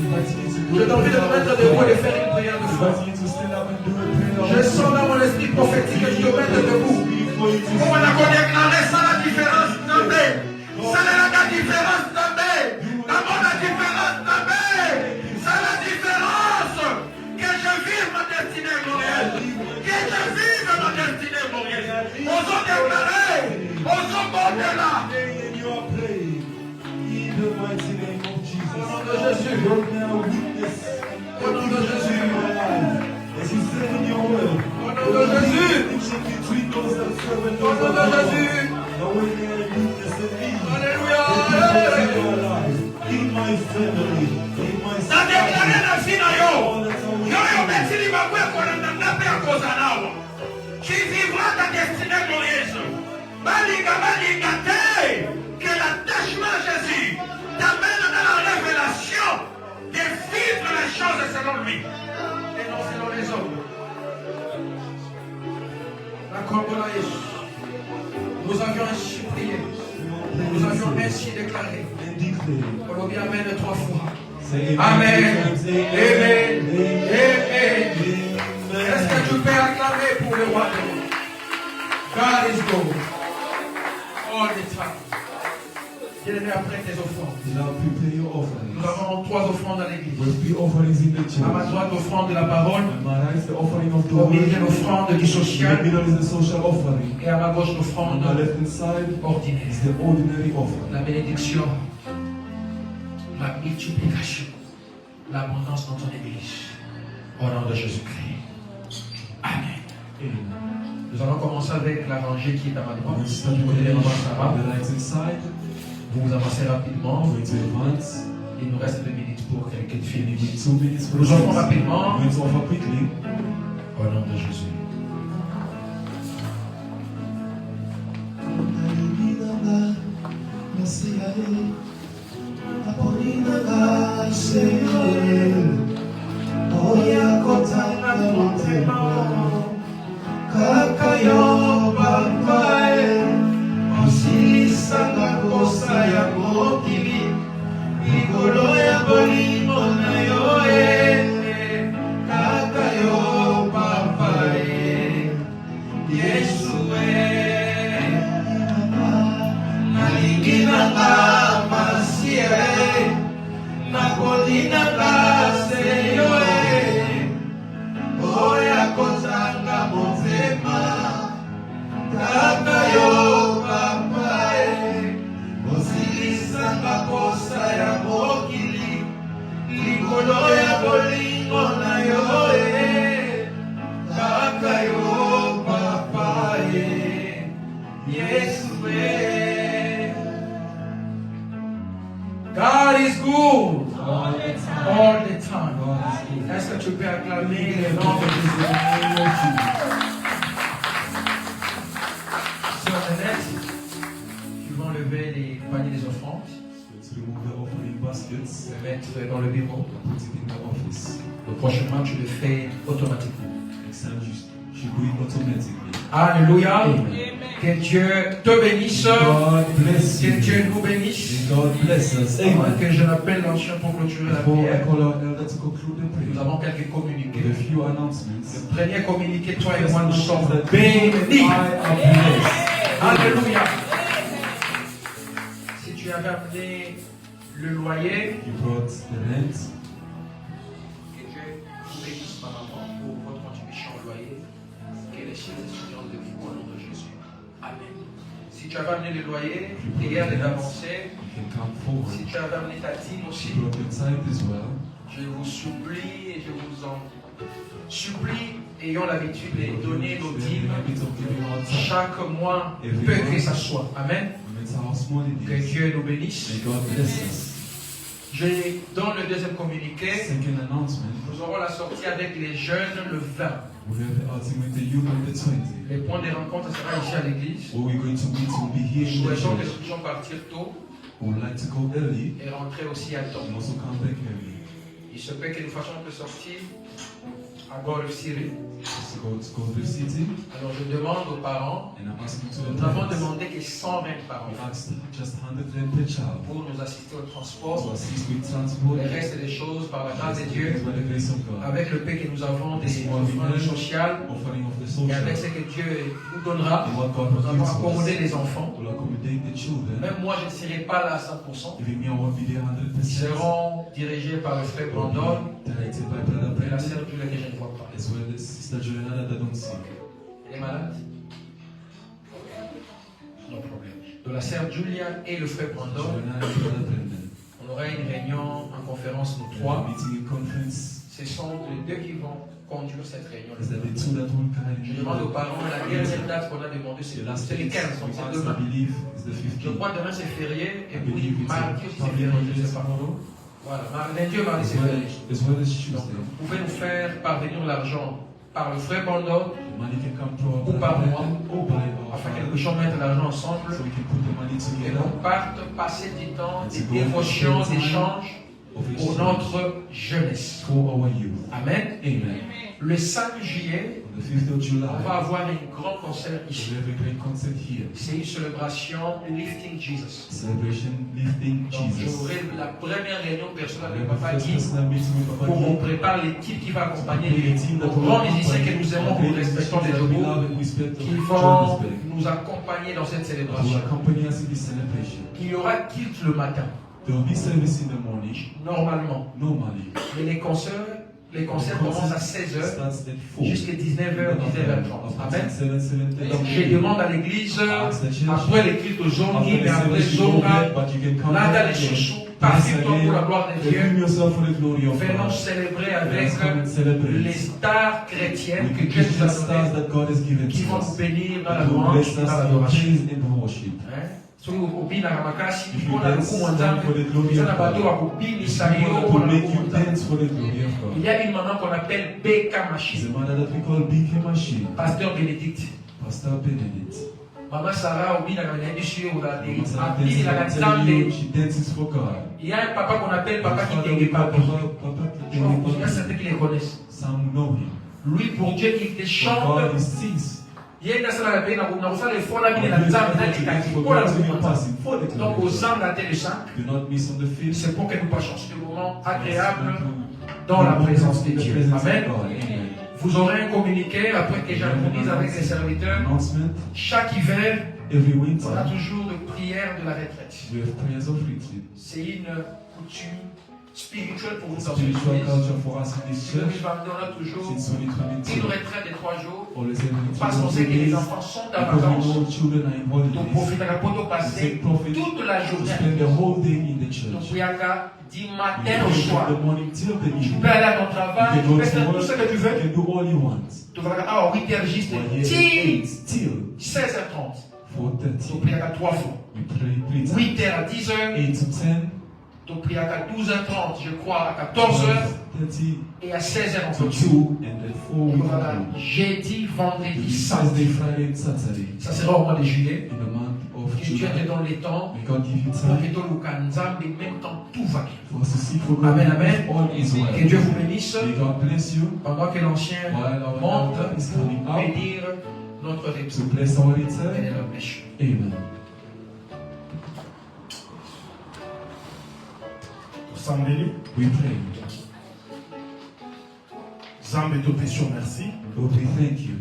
Je t'envie de te mettre debout et de faire une prière de foi. Je sens dans mon esprit prophétique que tu te mettes debout. On va déclarer ça la différence d'Ambé. Ça la différence d'Ambé. D'abord la différence d'Ambé. C'est la différence. Que je vive ma destinée glorieuse. Que je vive ma destinée glorieuse. Osons déclarer. Osons monter là. Au nom de Jésus. Au nom de Jésus. Au nom de Jésus. Au nom de Jésus. Alléluia. Na déclaré la vie na yo. Yo metili babwe konanda nape à cause nawa. Qui vivra ta destinée glorieuse. Balinga te. Que l'attachement à Jésus t'amène dans la révélation de vivre les choses selon lui et non selon les hommes. La Congola Yesu. Nous avions ainsi prié. Nous avions ainsi déclaré. On l'a bien amen 3 fois. Amen. Amen. Amen. Est-ce que tu peux acclamer pour le roi de Dieu? God is good. All the time. Bien-aimé, après tes offrandes. Nous avons 3 offrandes à l'église. À ma droite, l'offrande de la parole. Au milieu, l'offrande du social. Et à ma gauche, l'offrande ordinaire. La bénédiction, la multiplication, l'abondance dans ton église. Au nom de Jésus-Christ. Amen. Nous allons commencer avec la rangée qui est à ma droite. Vous vous avancez rapidement. Il nous reste 2 minutes pour quelques films. Nous allons rapidement. Au nom de Jésus. Kakayo papae osisanga kosa ya mokili likolo ya bolimo na yo kakayo papae Yesu nalingi nanga masie nakoli nanga seyo oya kozanga motema kaka yo papae osilisanga kosa ya mokili likolo ya bolingo na yo kaka yo papae Yesu God is good. All the time. Est-ce que tu peux acclamer le nom de Jésus? Sur le net, tu vas enlever les paniers des offrandes, le mettre dans le bureau. Le prochainement, tu le fais automatiquement. Alléluia. Que Dieu te bénisse. Que Dieu nous bénisse. Que je l'appelle l'ancien pour clôturer la prière. Nous avons quelques communiqués. Le premier communiqué, toi et moi, nous sommes bénis. Alléluia. Si tu avais amené le loyer, que Dieu vous bénisse, ma maman, pour votre contribution au loyer. Que les cieux soient de vous au nom de Jésus. Amen. Si tu avais amené le loyer, prière d'avancer. Si tu avais amené ta dîme aussi, je vous supplie et je vous en supplie, ayons l'habitude de donner nos dîmes chaque mois, peu que ça soit. Amen. Que Dieu nous bénisse. Je donne le deuxième communiqué. Nous aurons la sortie avec les jeunes le 20. Les points de rencontre sera ici à l'église. Nous souhaitons que nous puissions partir tôt et rentrer aussi à temps. Il se peut que nous fassions que sortir à Golf City. to go to Gold City, Alors je demande aux parents, and I'm asking to the nous avons parents. demandé que 120 par We enfant asked just 100 rand per child pour nous assister au to transport. assist with transport. Le reste des choses par la grâce de As Dieu, by the grace of God. avec le paix que nous avons des offrandes sociales Offering of the et avec ce social. que Dieu nous donnera, And what God nous allons gives accommoder us les enfants. will accommodate the children. Même moi, je ne serai pas là à 100%. Even me, I won't be there Ils 100%. seront dirigés par le frère Brandon Directed by Brother et la Brandon, sœur Julia que je ne vois pas. as well as Sister Juliana that I don't see. Elle est malade? No problème. De la sœur Julia et le frère Brandon, Juliana and Brother Brandon. on aura une réunion en conférence, nous We trois. are meeting in conference. Ce sont les deux qui vont conduire cette réunion. Is that the two that will carry Je demande aux parents, la dernière date qu'on a demandé, The c'est last le date 15, donc we c'est asked, I demain. believe, is the Je 15th. crois demain c'est férié, I et puis believe it's mardi a aussi c'est public férié, je holiday ne sais pas. tomorrow, Voilà, lundi et mardi as c'est well férié. as well as Donc, Tuesday. vous pouvez nous faire parvenir l'argent par le frère Brandon, The money can come through our Ou par Brother moi, Brandon or by our afin que nous Father, puissions mettre l'argent ensemble so we can put the money et together qu'on parte passer du temps And de to go dévotion, spend time d'échange of pour exchange notre jeunesse. for our youth. Amen. Amen. Le 5 juillet, On the 5th of July, on va avoir un grand concert ici. we have a great concert here. C'est une célébration Lifting Jesus. Celebration lifting Donc Jesus. j'aurai la première réunion personnelle We avec have a Papa first Guy personal meeting with Papa pour qu'on Guy. prépare l'équipe qui va accompagner The les team that will grands musiciens que accompany nous aimons, our que nous great respectons musicians des that we Jobo, love and respect of qui vont Johannesburg, nous accompagner dans cette who will célébration. accompany us in this celebration. Il y aura culte le matin, There will be service in the morning, normalement. normally. Mais les concerts commencent à 16h Starts at 4. jusqu'à 19h, 19h30. Amen. 7, 7:30. Donc je demande à l'église, Ask the church. après les cultes aux After Zongi, the mais après service, you go Zonga, back, but you can come Nada back les again. chouchous, Once parfaitement again, pour la gloire de Dieu. redeem yourself for the glory of Venons God. célébrer Let avec us come and celebrate. les stars chrétiennes We que can Dieu give nous a the stars données, that God has given qui to vont nous us. bénir dans la That will louange bless et us dans in l'adoration. praise and worship. soki okobina makasi If you mpona dance lokumu nzambe for the glory eza of na God, bato bakobimisa If you yo want to mpona make lokumu you nzambe. dance for the glory of Il God. y a une maman qu'on appelle Beka It's a Machine, matter that we call BK Machine. Pasteur Bénédicte. Pastor Benedict. Maman Sarah obinaka na yebiso yo olade Mama Sarah abinaka dances, I'm telling you, nzambe. she dances for God. Il y a un papa qu'on appelle Papa Father, Kitenge we call Papi. Papa Il y Kitenge a certains qui les connaissent. Some know him. Lui, pour Dieu, il te For chante. God, he sings. Il y a une personne à la paix, na kusala le fond, la For mine na nzambe, na likaki, God pour la to be lokumu. passing for the glory Donc, of aux God. âmes, la télé 5, Do not miss on the field. c'est pour que nous passions ce moment agréable Agréable dans la présence de Dieu. Amen. Amen. Vous aurez un communiqué après que j'harmonise avec les serviteurs. Announcement. Chaque hiver, Every winter, on a toujours de prière de la retraite. we have prayers of retreat. C'est une coutume spirituelle pour nous dans cette Spiritual église. culture for us in this Depuis church 2022, on a toujours since une 2022. retraite de 3 jours Always having parce qu'on sait que les enfants sont en because we vacances. know children are in Donc, holidays. profitez pour We passer take profit to toute la journée. spend the whole day in the Donc, church. il y a du You matin pray au soir. from the morning till the Tu evening. peux aller à ton travail, You tu can peux go faire to tout ce work, que tu veux. you can do all you want. Tu vas à 8h juste, While here till 8 till 16h30. 4:30. Tu pries à 3 fois. We pray 3 times. 8h à 10h. 8 to 10. Tu pries à 12h30, je crois, à 14h. 12:30 Et à 16h, on to peut 2, and then 4 Et we voilà, conclude. jeudi, vendredi, samedi. Thursday, Friday, and Saturday. Ça sera au mois de juillet. In the month of Que Dieu te July, donne les temps may God give you pour time que tu le Nzambe, en même temps, tout va bien. for us to seek for God. Amen, amen. All is well. Que Dieu vous bénisse. May God bless you Pendant que l'ancien while our monte elder is coming pour up bénir notre to retour. bless our Et return. notre péché. Amen. Sambeli, We pray. Zambe topesio merci Lord, we thank you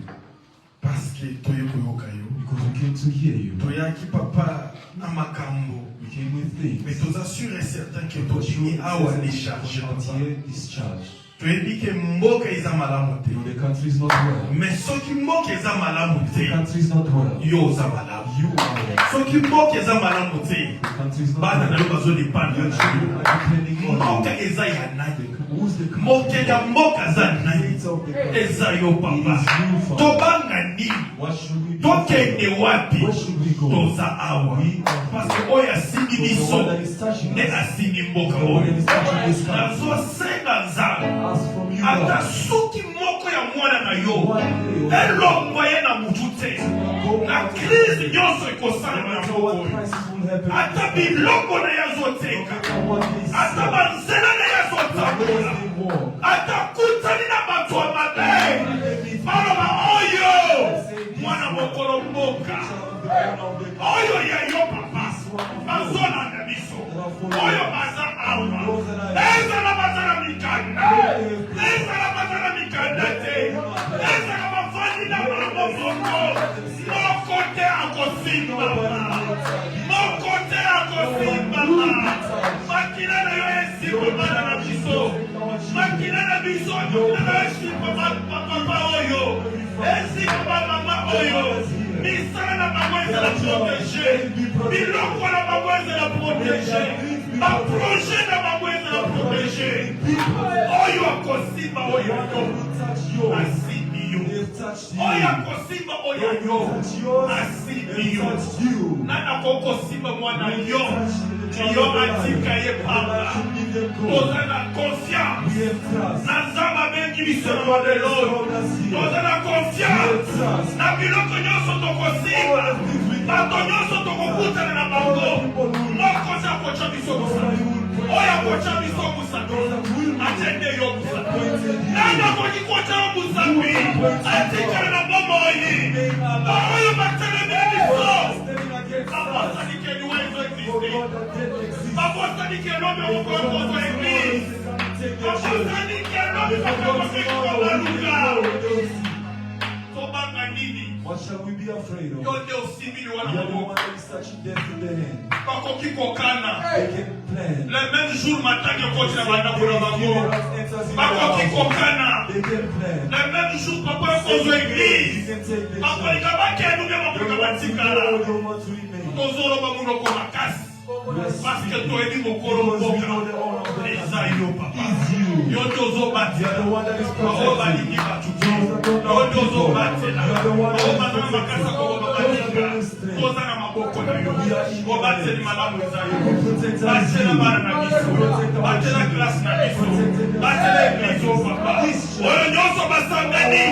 parce que toye koyoka yo. because we came to hear you. Toyaki papa na makambo. We came with Mais things. toza sûr et certain que But you tokini awa décharge papa. chantier discharge. Toyebi ke mboka eza malamu te. You know, the country is not well. Mais soki mboka eza malamu The te, country is not well. yo oza malamu. You are well. Soki mboka eza malamu te, The country is not bana na well. yo bazodepanda Your na children yo. are depending on Mboka you. eza ya nani? Who's the Mokili ya mboka aza nani? Creator of the country? Eza yo It papa. is you, Father. Tobanga nini? What should we do? Tokende wapi? Where should we go? Toza awa. We are Parce que oyo asimbi the biso one that is touching nde us. asimbi mboka The one that oyo. is touching this country. Nazosenga nzambe Ask from you, ata God. suki moko ya mwana na yo One day, elongwa ye na mutu te na crise nyonso ekosalema na no moko what oyo crisis will happen. ata biloko na ye azoteka No what they ata say. banzela na ye The azotambola ways they walk. ata kutani na bato ya mabe makila na biso na esi papa oyo esi mama oyo misala na bango ezala protege biloko na bango ezala protege baproje na bango ezala protege oyo akosimba oyo asimbi yo oyo akosimba oyo asimbi yo nana kokosimba mwana yo yo atika ye pamba toza na confiance na nzambe abengi biso na madeloro toza na confiance na biloko nyonso tokosimba bato nyonso tokokutana na bango mokozi akotya biso kusatu oyo akotya biso kusatu atende yo kusatu nani akoki kotya yo kusambi atikala na bomoi baoyo batelemi biso babosanike liwa ezo existe babosanike lobe mokokozo eglise babosanike lobe mokokobaluka tobanga nini. What shall we be afraid of? Yo nde osimili wana You are the maboko one that is touching death in the hand. bakoki kokana They can plan. le même jour matangi okoti na bandako na bango bakoki kokana They can plan. le même jour papa ekozwa eglise bakolika bakenduke bakolika batikala tozoloba munoko makasi parceke toyebi mokolo mboka eza yo papa yo nde ozobatela oyo balingi bato te yo nde ozobatela oyo bazana makasi akokoba baninga toza na maboko na yo obateli malamu eza yo batela bana na biso batela klase na biso batela eglise o papa oyo nyonso basangani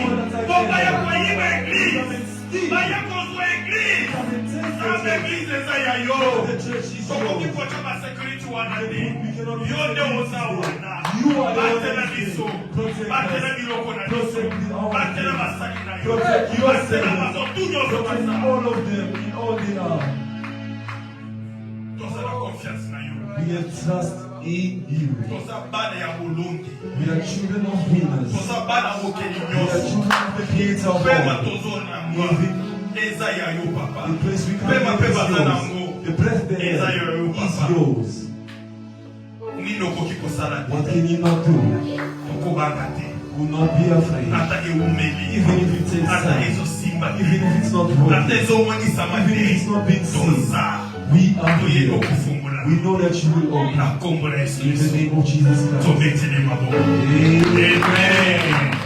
mpo baya koyiba eglise baya kozwa eglise nzambe eglise eza ya yo tokoki kotya basekuriti wana te yo nde oza wana batela biso batela biloko na biso batela basaki na yo batela bazotu nyonso baza All of them, in all they are. tozala confiance na yo We have trust in you. toza bana ya bolongi We are children of winners. toza bana mokeli We are nyonso children of the Creator of pema all. tozona mwa eza ya yo papa The place we come pema in mpe is baza yours. nango The breath there Eza yo, is Papa. yours. nini okoki kosala What te can you not do? okobanga te Will not be afraid. ata eumeli Even if it takes ata time. ezosimba te Even if it's not ata working. ezomonisama Even if te it's not being seen. toza We are toyebi here. okufungola We know that you will open. na kombo na yesu In the kristo name of Jesus Christ. tobetele maboko Amen. amen